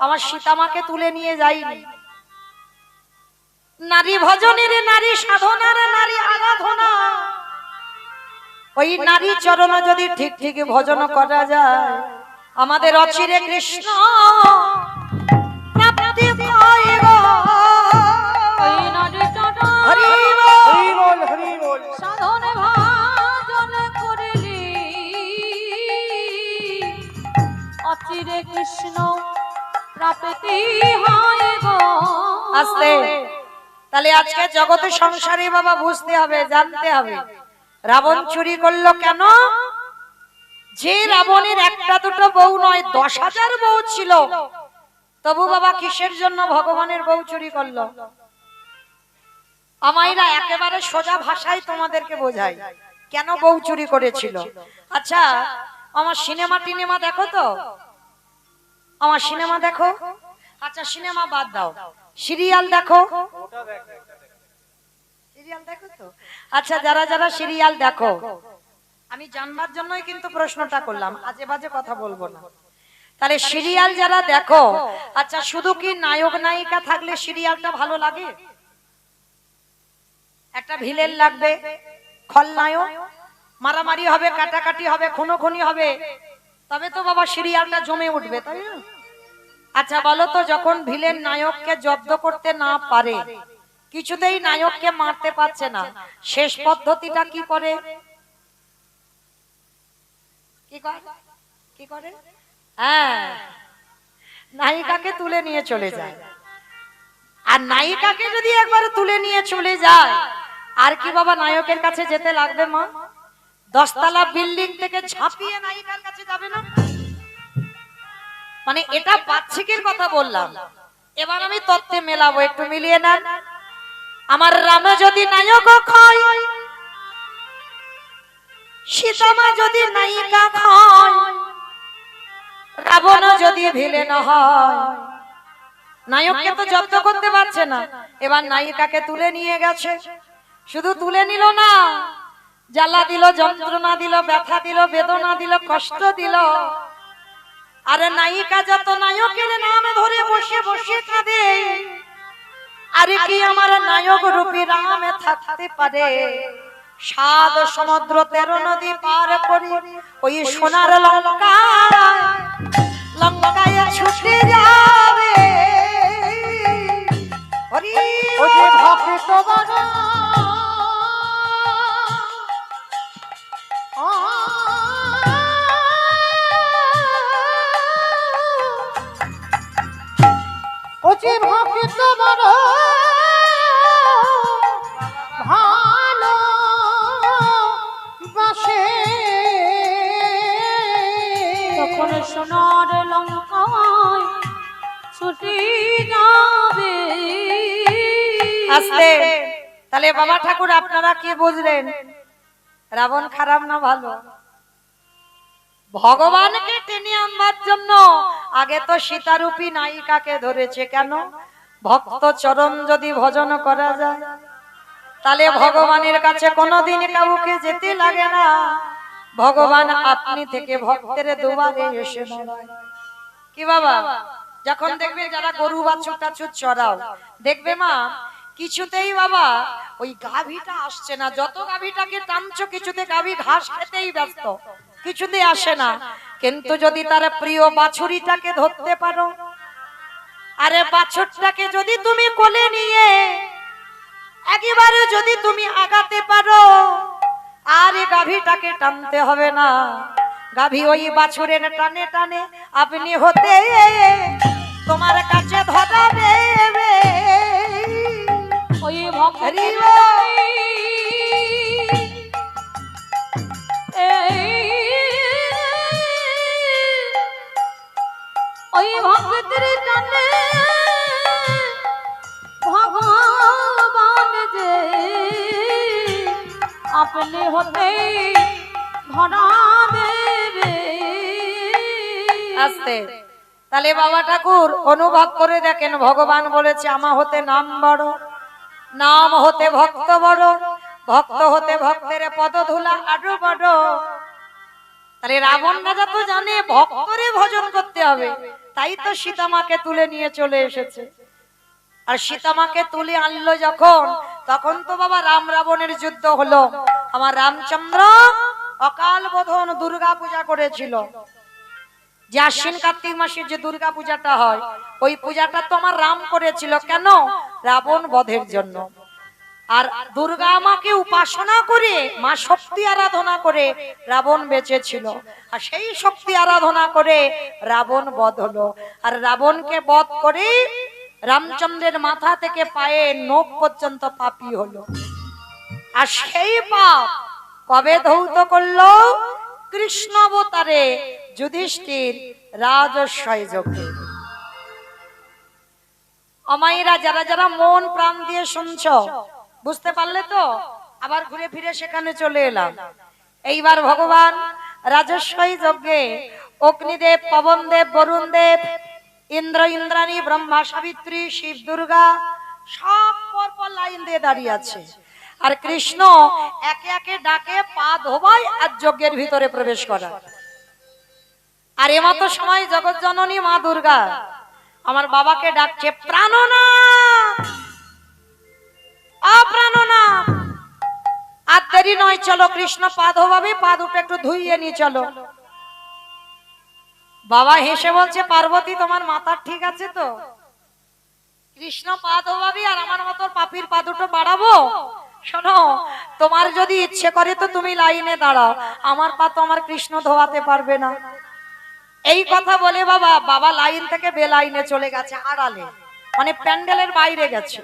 আমার সীতামাকে তুলে নিয়ে যায়নি। নারী ভজনের, নারী সাধনার, নারী আরাধনা, ওই নারী চরণ যদি ঠিক ঠিক ভজন করা যায়, আমাদের অচিরে কৃষ্ণ প্রাপ্তি হয় গো। ওই নারী চরণ হরি হরি বল, হরি বল। সাধন ভাজন করিলি, অচিরে কৃষ্ণ প্রাপ্তি হয় গো। আস্তে। তাহলে আজকে জগতে সংসারে বাবা বুঝতে হবে, জানতে হবে রাবণ চুরি করলো কেন? যে রাবণের একটা দুটো বউ নয় 10,000 বউ ছিল, তবু বাবা কিসের জন্য ভগবানের বউ চুরি করলো? আমাইরা একেবারে সোজা ভাষায় তোমাদেরকে বোঝাই কেন বউ চুরি করেছিল। আচ্ছা আমার সিনেমা টিনেমা দেখো তো? আমার সিনেমা দেখো? আচ্ছা সিনেমা বাদ দাও, সিরিয়াল দেখো? সিরিয়াল দেখো তো? আচ্ছা যারা যারা সিরিয়াল দেখো, আমি জানবার জন্যই কিন্তু প্রশ্নটা করলাম, আজে বাজে কথা বলবো না। তাহলে সিরিয়াল যারা দেখো, আচ্ছা শুধু কি নায়ক নায়িকা থাকলে সিরিয়ালটা ভালো লাগে? একটা ভিলেন লাগবে, খলনায়ক, মারামারি হবে, কাটাকাটি হবে, খুনোখুনি হবে, তবে তো বাবা সিরিয়ালটা জমে উঠবে, তাই না? আচ্ছা বলো তো, যখন ভিলেন নায়ককে জব্দ করতে না পারে, কিছুতেই নায়ককে মারতে পারছে না, শেষ পদ্ধতিটা কি করে? কি করে? হ্যাঁ, নায়িকাকে তুলে নিয়ে চলে যায়। আর নায়িকাকে যদি একবার তুলে নিয়ে চলে যায়, আর কি বাবা নায়কের কাছে যেতে লাগবে মা? 10 তলা বিল্ডিং থেকে ঝাঁপিয়ে নায়িকার কাছে যাবে না? মানে এটা বাচ্চিকের কথা বললাম, এবার আমি তত্ত্বে মেলাবো, একটু মিলিয়ে নেন। আমার রাম যদি নায়ক হয়, সীতামা যদি নায়িকা হয়, রাবণ যদি ভিলেন হয়, নায়ককে তো জব্দ করতে পারছে না, এবার নায়িকাকে তুলে নিয়ে গেছে। শুধু তুলে নিল না, জ্বালা দিল, যন্ত্রণা দিল, ব্যথা দিল, বেদনা দিল, কষ্ট দিল। আরে নায়িকা যত নায়কের নাম ধরে বসে বসে কাঁদে, আরে কি আমার নায়ক রূপী রামে থাকতে পারে? 7 সমুদ্র 13 নদী পার করি ওই সোনার লঙ্কায় ছুটে যাবে। হরি ও যে ভক্ত বড় ও যে ভক্ত বড় ভালো বাসে, তখন সোনার লঙ্কায় ছুটে যাবে। আস্তে। তাহলে বাবা ঠাকুর আপনারা কি বুঝলেন? রাবণ খারাপ না ভালো? ভগবানকে টেনে আনবার জন্য আগে তো সীতারূপী নায়িকাকে ধরেছে। কেন? ভক্ত চরণ যদি ভজন করা যায়, তাহলে ভগবানের কাছে কোনোদিন কাউকে যেতে লাগে না, ভগবান আপনি থেকে ভক্তের দুয়ারে এসে দাঁড়ায়। কি বাবা, যখন দেখবে যারা গরু বাছুর টাছুর চড়াও, দেখবে মা কিছুতেই বাবা ওই গাভীটা আসছে না। যত গাভীটাকে টানছো কিছুতে গাভী ঘাস খেতেই ব্যস্ত, কিছুতে আসে না। কিন্তু যদি তার প্রিয় বাছুরিটাকে ধরতে পারো, আরে বাছুরটাকে যদি তুমি কোলে নিয়ে একেবারে যদি তুমি আগাতে পারো, আর এই গাভীটাকে টানতে হবে না। গাভী ওই বাছুরের টানে টানে আপনি হতে তোমার কাছে ধরাবে। ওই ভক্তের ওই ভক্তের টানে ভগবান যে আপনি হতে ধরা দেবে। আস্তে তাহলে বাবা ঠাকুর অনুভব করে দেখেন, ভগবান বলেছে আমা হতে নাম বড়, নাম হতে ভক্ত বড়, ভক্ত হতে ভক্তের পদধূলা আরো বড়। তাহলে রাবণ রাজা তো জানে ভক্তরে ভজন করতে হবে, তাই তো সীতামাকে তুলে নিয়ে চলে এসেছে। আর সীতামাকে তুলে আনলো যখন, তখন তো বাবা রাম রাবণের যুদ্ধ হলো। আমার রামচন্দ্র অকাল বোধন দুর্গা পূজা করেছিল, যে আশ্বিন কার্তিক মাসের যে দুর্গা পূজাটা হয়, ওই পূজাটা তো আমার রাম করেছিল। কেন? রাবণ বধের জন্য। আর দুর্গা মাকে উপাসনা করে, মা শক্তি আরাধনা করে রাবণ বেঁচে ছিল। আর সেই শক্তি আরাধনা করে রাবণ বধ হলো। আর রাবণকে বধ করে রামচন্দ্রের মাথা থেকে পায়ে নখ পর্যন্ত পাপী হলো। আর সেই পাপ কবে ধৌত করলো? কৃষ্ণ অবতারে যুধিষ্ঠির রাজস্বয় যোগে। অমাইরা যারা যারা মন প্রাণ দিয়ে শুনছো, বুঝতে পারলে তো? আবার ঘুরে ফিরে সেখানে চলে এলাম। এইবার ভগবান রাজস্বয় যজ্ঞে অগ্নিদেব, পবনদেব, বরুণদেব, ইন্দ্র, ইন্দ্রাণী, ব্রহ্মা, সাবিত্রী, শিব, দুর্গা সব পরপর লাইন দিয়ে দাঁড়িয়ে আছে। আর কৃষ্ণ একে একে ডাকে পা ধোবায় আর যজ্ঞের ভিতরে প্রবেশ করা। আর এমতো সময় জগৎ জননী মা দুর্গা আমার বাবাকে ডাকছে, প্রাণনাথ, অপ্রাণনাথ, আর দেরি নয়, চলো কৃষ্ণ পা ধোবাবে, পা দুটো একটু ধুইয়ে নিয়ে চলো। বাবা হেসে বলছে, পার্বতী তোমার মাথা ঠিক আছে তো? কৃষ্ণ পা ধোবাবি আর আমার মতো পাপির পা দুটো বাড়াবো? শোনো, তোমার যদি ইচ্ছে করে তো তুমি লাইনে দাঁড়াও, আমার পা তো আমার কৃষ্ণ ধোয়াতে পারবে না। এই কথা বলে বাবা বাবা লাইন থেকে বেলাইনে চলে গেছে, আড়ালে, মানে প্যান্ডেলের বাইরে গেছে।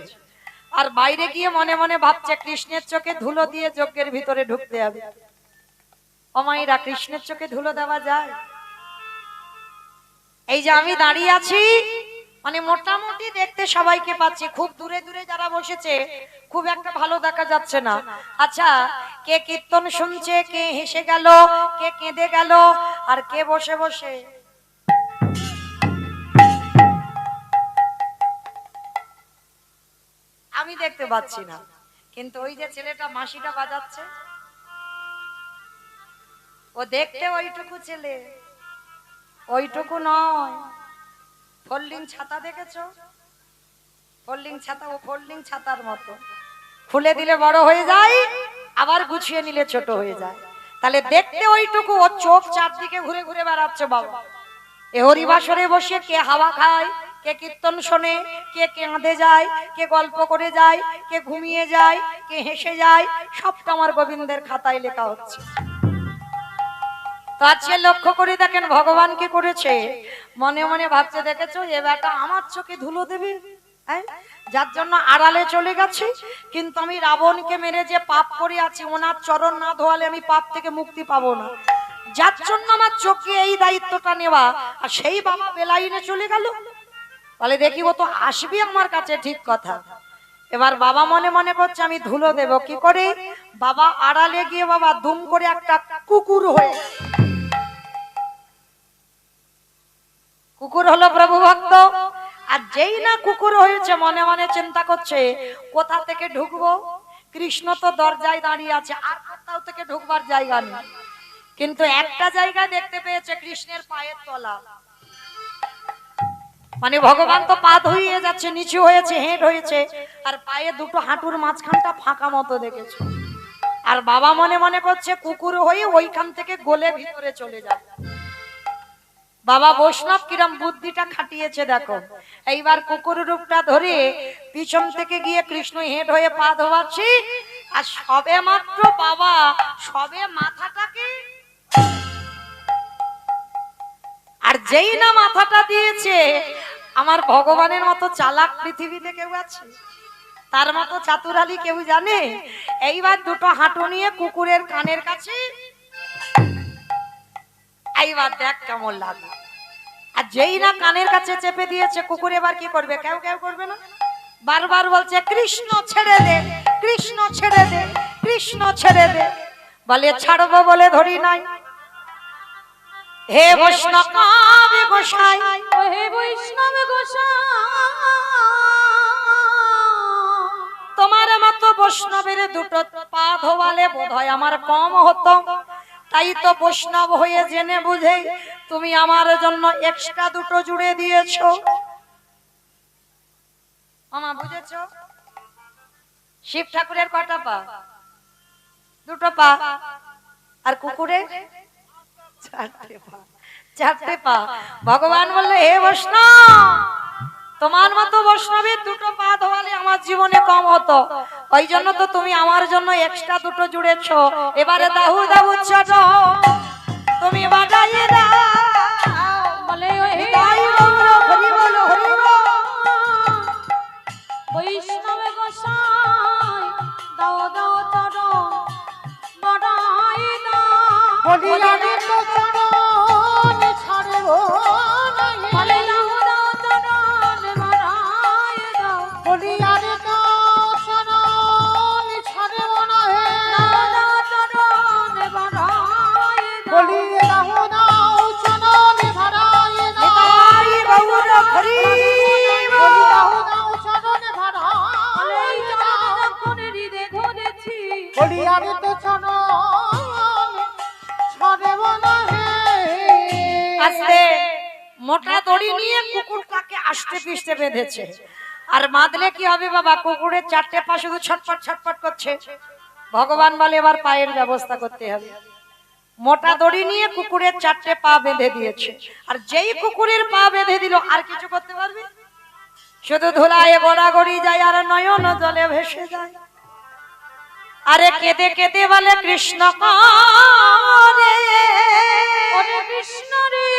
আর বাইরে গিয়ে মনে মনে ভাবছে কৃষ্ণের চোখে ধুলো দিয়ে যজ্ঞের ভিতরে ঢুকতে হবে। অমাইরা, কৃষ্ণের চোখে ধুলো দেওয়া যায়? এই যে আমি দাঁড়িয়ে আছি, মানে মোটামুটি দেখতে সবাইকে পাচ্ছি, খুব দূরে দূরে যারা বসেছে খুব একটা ভালো দেখা যাচ্ছে না। আচ্ছা, কে কীর্তন শুনছে, কে হেসে গেল, কে কেঁদে গেল, আর কে বসে বসে আমি দেখতে পাচ্ছি না। কিন্তু ওই যে ছেলেটা মাসিটা বাজাচ্ছে, ও দেখতে ওইটুকু ছেলে, ওইটুকু নয়। ফোল্ডিং ছাতা দেখেছো? ফোল্ডিং ছাতা, ও ফোল্ডিং ছাতার মতো, খুলে দিলে বড় হয়ে যায়, আবার গুছিয়ে নিলে ছোট হয়ে যায়। তাহলে দেখতে ওইটুকু, ও চোখ চারদিকে ঘুরে ঘুরে বেড়াচ্ছে বাবা। এ হরিবাসরে বসে কে হাওয়া খায়, কে কীর্তন শোনে, কে কাঁদে যায়, কে গল্প করে যায়, কে ঘুমিয়ে যায়, কে হেসে যায়, সবটা আমার গোবিন্দের খাতায় লেখা হচ্ছে। তো আজকে লক্ষ্য করে দেখেন ভগবান কি করেছে। মনে মনে ভাবছে, দেখেছো এ বেটা আমার চোখে ধুলো দেবে, যার জন্য আড়ালে চলে গেছে। কিন্তু আমি রাবণকে মেরে যে পাপ করে আছি, ওনার চরণ না ধোয়ালে আমি পাপ থেকে মুক্তি পাবো না, যার জন্য আমার চোখে এই দায়িত্বটা নেওয়া। আর সেই বাবা বেলাইনে চলে গেল, তাহলে দেখি ও তো আসবি আমার কাছে, ঠিক কথা। এবার বাবা মনে মনে করছে আমি ধুলো দেব কি করে। বাবা আড়ালে গিয়ে বাবা দুম করে একটা কুকুর হয়ে, কুকুর হলো প্রভু ভক্ত। আর যেই না কুকুর হয়েছে, মনে মনে চিন্তা করছে কোথা থেকে ঢুকবো। কৃষ্ণ তো দরজায় দাঁড়িয়ে আছে, আর কোথাও থেকে ঢুকবার জায়গা নেই। কিন্তু একটা জায়গা দেখতে পেয়েছে, কৃষ্ণের পায়ের তলা। মানে ভগবান তো পা ধুইয়ে যাচ্ছে, নিচু হয়েছে, হেঁট হয়েছে, আর পায়ে দুটো হাঁটুর মাঝখানটা ফাঁকা মতো দেখেছে। আর বাবা মনে মনে করছে কুকুর হয়ে ওইখান থেকে গলে ভিতরে চলে যাবে। বাবা বৈষ্ণব কিরম বুদ্ধিটা খাটিয়েছে দেখো। এইবার কুকুর রূপটা ধরে পিছন থেকে গিয়ে কৃষ্ণ হেঁট হয়ে পা ধোয়াচ্ছি, আর সবে মাত্র বাবা সবে মাথাটাকে, আর যেই না মাথাটা দিয়েছে, আমার ভগবানের মতো চালাক পৃথিবীতে কেউ আছে? তার মতো চাতুরালি কেউ জানে? এইবার দুটো হাঁটু নিয়ে কুকুরের কানের কাছে, এইবার দেখ কেমন লাগে। আর যেই না কানের কাছে চেপে দিয়েছে, কুকুর এবার কি করবে? কেউ কেউ করবে না, বারবার বলছে কৃষ্ণ ছেড়ে দে, কৃষ্ণ ছেড়ে দে, কৃষ্ণ ছেড়ে দে। বলে ছাড়বো বলে ধরি নাই। হে বৈষ্ণব গোসাই, ও হে বৈষ্ণব গোসাই, তোমার মতো বৈষ্ণবের দুটো পা ধোয়ালে বোধহয় আমার কম হতো, তাই তো বৈষ্ণব হয়ে জেনে বুঝে তুমি আমার জন্য এক্সট্রা দুটো জুড়ে দিয়েছো। মামা বুঝেছো? শিব ঠাকুরের কটা পা? দুটো পা। আর কুকুরের চারটে পা, চারটে পা। ভগবান বললে হে বৈষ্ণব, তোমার মতো বৈষ্ণবের দুটো পা ধোয়ালে আমার জীবনে কম হতো, ওই জন্য তো তুমি আমার জন্য এক্সট্রা দুটো জুড়েছো। এবারে দাহু দাহু ছোট তুমি বাজাইয়ে দাও। বলে ও হে হরি বল হরি বল। বৈষ্ণব গোসাই, দাও দাও চরণ বড়াই দাও। বলি আমি তো চরণ ছাড়ব নাহি। বলে দাও দাও চরণ বড়াই দাও। বলি আমি তো চরণ ছাড়ব নাহি। দাও দাও চরণ বড়াই দাও। বলি দাও দাও চরণ ভরাই দাও। নিতাই গৌর হরি বল। বলি দাও দাও চরণ ভরাই এই দাও। চরণ যখন হৃদে ধরেছি, বলি আমি তো চরণ ছাড়ব নাহি। আস্তে মোটা দড়ি নিয়ে কুকুরটাকে আষ্টে পিষ্টে বেঁধেছে। আর বাঁধলে কি হবে বাবা? কুকুরের চারটে পা শুধু ছটফট ছটফট করছে। ভগবান বলে এবার পায়ের ব্যবস্থা করতে হবে। মোটা দড়ি নিয়ে কুকুরের চারটে পা বেঁধে দিয়েছে। আর যেই কুকুরের পা বেঁধে দিল, আর কিছু করতে পারবে? শুধু ধুলায় গড়াগড়ি যায় আর নয়ন জলে ভেসে যায়। আরে কেঁদে কেঁদে বলে কৃষ্ণ করে, ওরে কৃষ্ণ রে,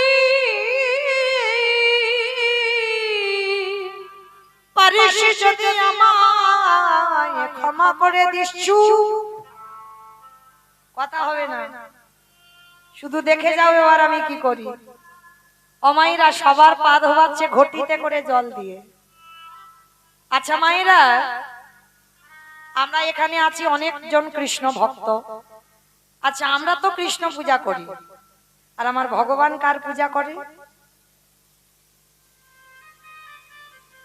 পারিস যদি আমায় ক্ষমা করে দিচ্ছু। কথা হবে না, শুধু দেখে যাও এবার আমি কি করি। অমাইরা সবার পা ধোয়াচ্ছে ঘটিতে করে জল দিয়ে। আচ্ছা মায়েরা, আমরা এখানে আছি অনেকজন কৃষ্ণ ভক্ত। আচ্ছা আমরা তো কৃষ্ণ পূজা করি, আর আমার ভগবান কার পূজা করে?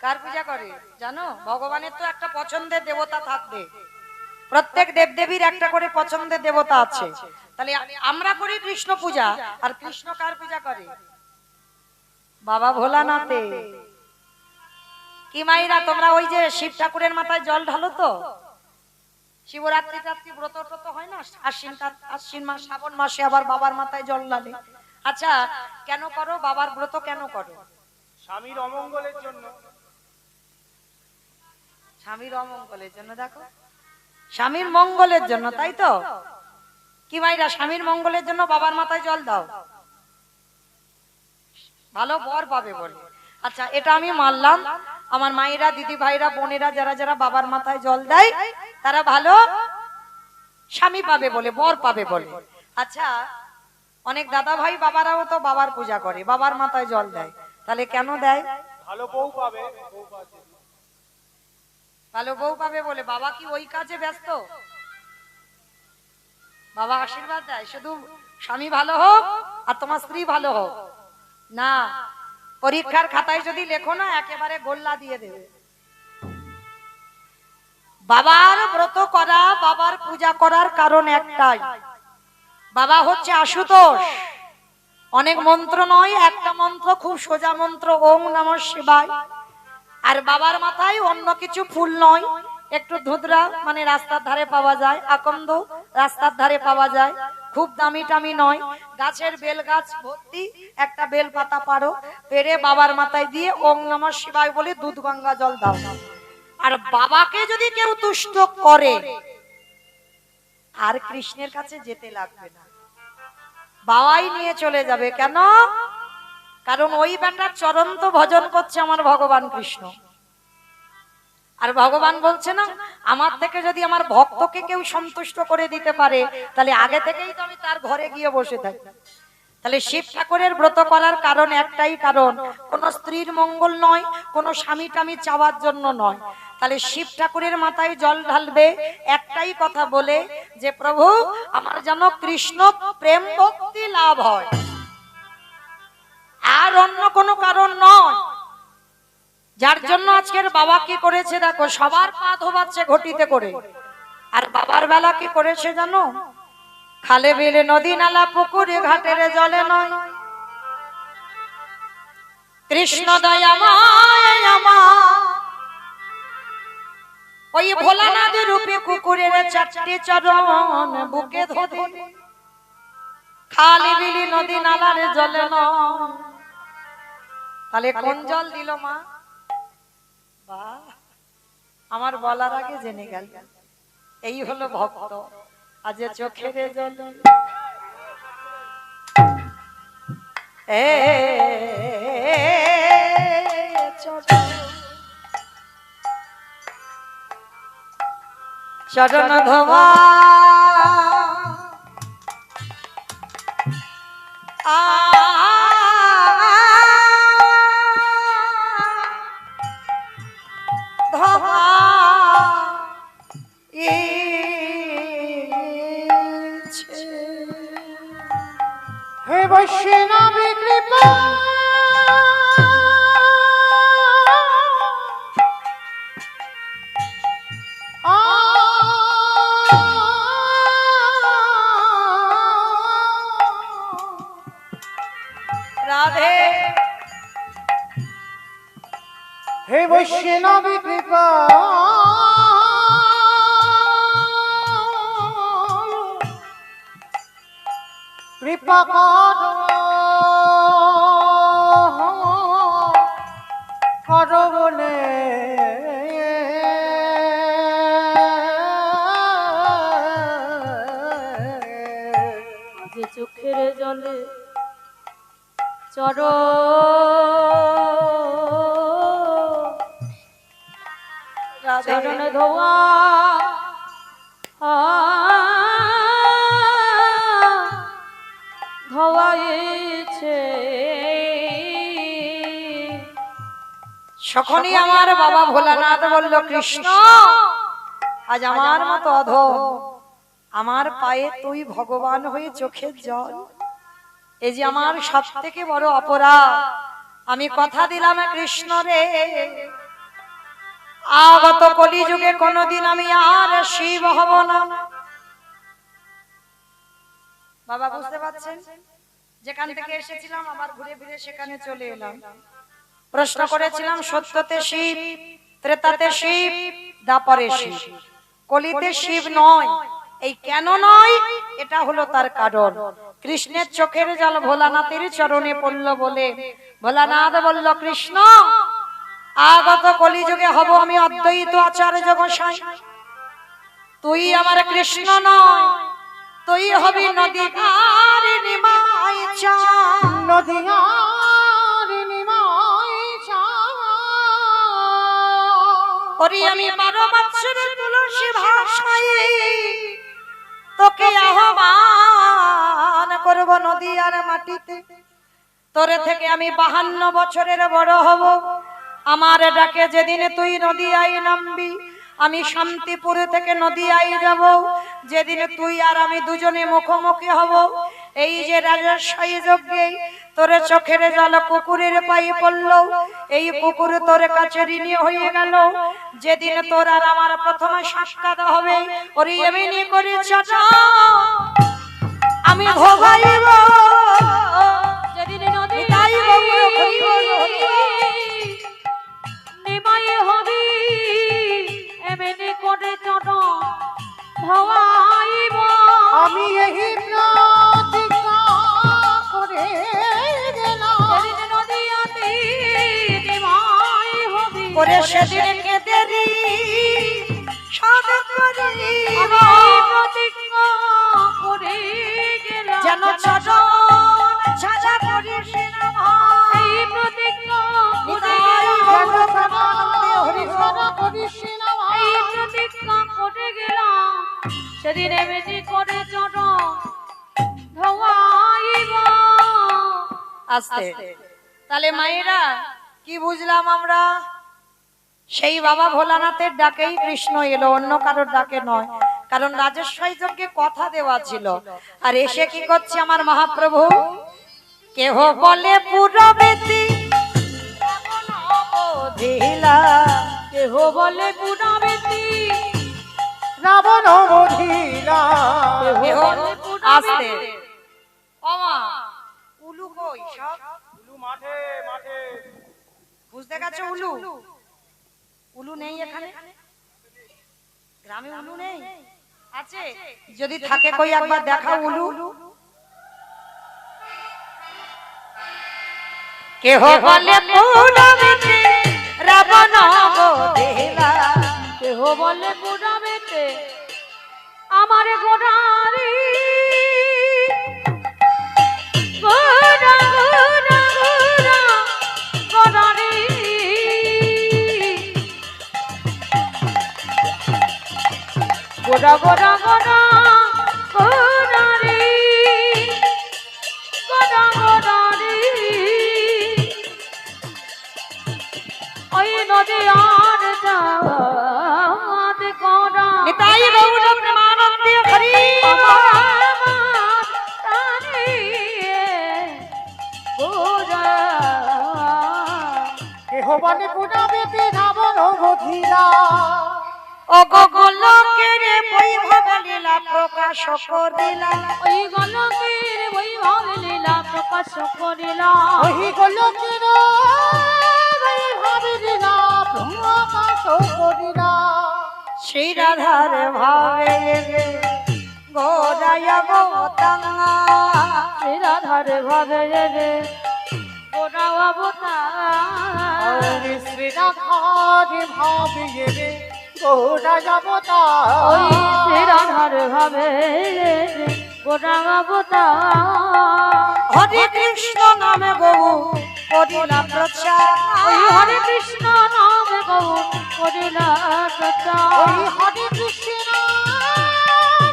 কার পূজা করে জানো? ভগবানের তো একটা পছন্দের দেবতা থাকবে। প্রত্যেক দেবদেবীর একটা করে পছন্দের দেবতা আছে। তাহলে আমরা করি কৃষ্ণ পূজা, আর কৃষ্ণ কার পূজা করে? বাবা ভোলানাথে। কি মাইরা তোমরা ওই যে শিব ঠাকুরের মাথায় জল ঢালো তো? শিবরাত্রি রাত্রি ব্রত টত হয় না? আশ্বিন মাস শ্রাবণ মাসে আবার বাবার মাথায় জল ঢালে। আচ্ছা কেন করো? বাবার ব্রত কেন করো? স্বামীর অমঙ্গলের জন্য। স্বামীর অমঙ্গলের জন্য। দেখো, স্বামীর মঙ্গলের জন্য, তাই তো? কি মাইরা স্বামীর মঙ্গলের জন্য বাবার মাথায় জল দাও, ভালো বর পাবে বলে। আচ্ছা এটা আমি মানলাম। আমার মায়েরা, দিদি ভাইরা, বোনেরা যারা যারা বাবার মাথায় জল দেয়, তারা ভালো স্বামী পাবে বলে, বর পাবে বলে। আচ্ছা অনেক দাদা ভাই বাবারাও তো বাবার পূজা করে, বাবার মাথায় জল দেয়, তাহলে কেন দেয়? ভালো বউ পাবে, বউ পাবে। ভালো বউ পাবে বলে। বাবা কি ওই কাজে ব্যস্ত? বাবা আশীর্বাদ দেয় শুধু স্বামী ভালো হোক আর তোমার স্ত্রী ভালো হোক না। পরীক্ষার খাতায় যদি লেখো না, একেবারে গোল্লা দিয়ে দেবে। বাবার ব্রত করা, বাবার পূজা করার কারণ একটাই, বাবা হচ্ছে আশুতোষ। অনেক মন্ত্র নয়, একটা মন্ত্র, খুব সোজা মন্ত্র, ওম নমঃ শিবায়। আর বাবার মাথায় অন্য কিছু ফুল নয়, একটু ধুতরা, মানে রাস্তার ধারে পাওয়া যায়, আকন্দ রাস্তার ধারে পাওয়া যায়, খুব দামি টামি নয়, গাছের বেল গাছ ভর্তি একটা বেল পাতা পারো, পেরে বাবার মাথায় দিয়ে ওম নমঃ শিবায় বলে দুধ গঙ্গা জল দাও। আর বাবাকে যদি কেউ তুষ্ট করে আর কৃষ্ণের কাছে যেতে লাগবে না, বাবাই নিয়ে চলে যাবে। কেন? কারণ ওই বেটার চরণ তো ভজন করছে আমার ভগবান কৃষ্ণ। আর ভগবান বলছে না, আমার থেকে যদি আমার ভক্তকে কেউ সন্তুষ্ট করে দিতে পারে, তাহলে আগে থেকেই তো আমি তার ঘরে গিয়ে বসে থাকি। তাহলে শিব ঠাকুরের ব্রত করার কারণ একটাই কারণ, কোন স্ত্রীর মঙ্গল নয়, কোন স্বামী টামি চাওয়ার জন্য নয়। তাহলে শিব ঠাকুরের মাথায় জল ঢালবে একটাই কথা বলে, যে প্রভু আমার যেন কৃষ্ণ প্রেম ভক্তি লাভ হয়, আর অন্য কোনো কারণ নয়। যার জন্য আজকের বাবা কি করেছে দেখো, সবার পা ধোবাচ্ছে ঘটিতে করে, আর বাবার বেলা কি করেছে জানো? খালে বিলে নদী নালা পুকুরে ঘাটের জলে নয়, কৃষ্ণ দয়াময় আমার ওই ভোলানাথ রূপে কুকুরের চারটি চরণ বুকে ধরে, খালি বিলি নদী নালার জলে নয়। তাহলে কোন জল দিল মা? বাহ, আমার বলার আগে জেনে গেল। এই হলো ভক্ত। আজ চোখের জল চরণ ধোয়া ধোয়া হে বৈষ্ণবী কৃপা রাধে, হে বৈষ্ণবী কৃপা কৃপা করো বলে যে চোখের জলে চর চরণ ধোয়া ধোয়াইছে, সখনই আমার বাবা ভোলানাথ বলল, কৃষ্ণ আজ আমার মতো অধম, আমার পায়ে তুই ভগবান হয়ে চোখের জল, এই যে আমার সব থেকে বড় অপরাধ। আমি কথা দিলাম কৃষ্ণ রে, আগত কলিযুগে কোনদিন আমি আর শিব হব না। বাবা বুঝতে পারছেন? যেখান থেকে এসেছিলাম আবার ঘুরে ফিরে সেখানে চলে এলাম। প্রশ্ন করেছিলাম, সত্যতে শিব, ত্রেতাতে শিব, দ্বাপরে শিব, কলিতে শিব নয়। এই কেন নয়, এটা হলো তার কারণ। কৃষ্ণের চোখের জল ভোলানাথের চরণে পড়ল বলে ভোলানাথ বলল, কৃষ্ণ আগত কলিযুগে হব আমি অদ্বৈত আচার্য গোসাই, তুই আমার কৃষ্ণ নয়, তুই হবি নদীকার নিমাই চাঁদ, নদীয়ার নিমাই চাঁদ। ওরে আমি 12 বৎসর তুলসী ভাষায় তোকে আহ্বান করব নদী আর মাটিতে, তোরে থেকে আমি 52 বছরের বড় হব। আমার ডাকে যেদিন তুই নদীয়ায় নামবি, আমি শান্তিপুর থেকে নদীয়ায় যাব। যেদিন তুই আর আমি দুজনে মুখোমুখি হব, এই যে রাজস্বাই যজ্ঞে তোর চোখের জল পুকুরের পায়ে পড়ল, এই পুকুর তোর কাছে ঋণী হয়ে গেল। যেদিন তোর আর আমার প্রথমে সাক্ষাৎ হবে, ওরে এমনি করে চাচা আমি ভোগাইব গৌর হরি বল, হরি বল। নিমাই হবি এমনি করে চট ধোয়াইব আমি এই প্রতিজ্ঞা করে গেলাম সেদিন নদিয়াতে নিমাই হবি করে সেদিন কেদেরি সব করি আমি প্রতিজ্ঞা করে গেলাম যেন চরণ ছাজা করিস না ভাই। এই প্রতিজ্ঞা করে নিতাই গেলাম গৌর প্রেমানন্দে হরি বল। করিস না এই প্রতিজ্ঞা করে গেলাম সেদিন এমনি করে চট ধোয়াইব আস্তে তাহলে মায়েরা কি বুঝলাম আমরা, সেই বাবা ভোলানাথের ডাকেই কৃষ্ণ এলো, অন্য কারোর ডাকে নয়। কারণ রাজেশ্বরী যজ্ঞে কথা দেওয়া ছিল, আর এসে কি করছে আমার মহাপ্রভু, কেহ বলে পুরবেতি দিলা, কেহ বলে পুরাবেতি রাবণ বধিলা কেহ বলে পুরাবেতি আস্তে ওমা উলু কই সব মাঠে মাঠে বুঝতে গেছো উলু, উলু নেই এখানে গ্রামে, উলু নেই, আছে যদি থাকে কই একবার দেখাও উলু। কেহ বলে পুরবেতি রাবণ বধিলা, কেহ বলে পুরাবেতে আমার গোড়ারি গোড়া গোড়া গোড়া গোড়ারি গোড়া গোড়া গোড়া গোড়ারি গোড়া গোড়ারি ওই নদী আর যাওয়াত গোড়া নিতাই গৌর প্রেমানন্দে হরি বল। কেহ বলে পুরাবেতি রাবণ বধিলা ও গো গোলকের বৈভব লীলা প্রকাশ করিলা, ওই গলকের বৈভব লীলা প্রকাশ করিলা ওই গোলকের ভাবিলা প্রকাশ করিলা শ্রী রাধার ভাবে গোরায় অবতাঙ্গা, শ্রী রাধার ভাবে রে গোড়া অবতার শ্রী রাধার ভাবিয়ে রে গোরা যাবতা ওই শ্রী রাধার ভাবে রে গোড়া অবতার হরে কৃষ্ণ নামে গৌ করিলা প্রচার, ওই হরে কৃষ্ণ নাম গৌ করিলা প্রচার ওই হরে কৃষ্ণ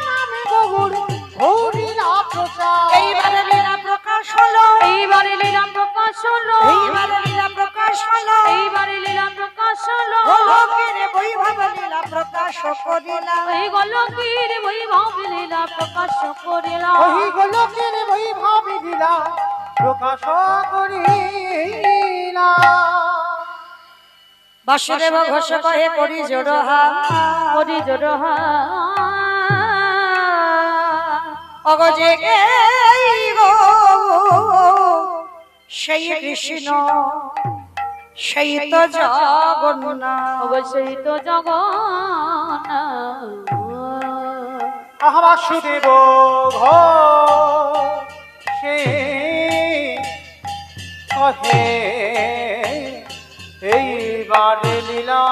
নামে গৌর হরিলা প্রচার এইবারে লীলা প্রকাশ হলো, এইবারে লীলা প্রকাশ হলো এইবারে লীলা প্রকাশ হলো, এইবারে লীলা প্রকাশ হলো গোলকের বৈভব লীলা প্রকাশ করিলা, ওই গলকের বৈভব লীলা প্রকাশ করিলা ওই গোলকের বৈভব লীলা প্রকাশ করিলা বাসুদেব ঘোষ কহে করি জোড়হা, করি জোড়হা অগজে গো সেই কৃষ্ণ সেই তো জগন্নাথ, অবশ্যই তো জগন্নাথ বাসুদেব সে কহে এইবার লীলা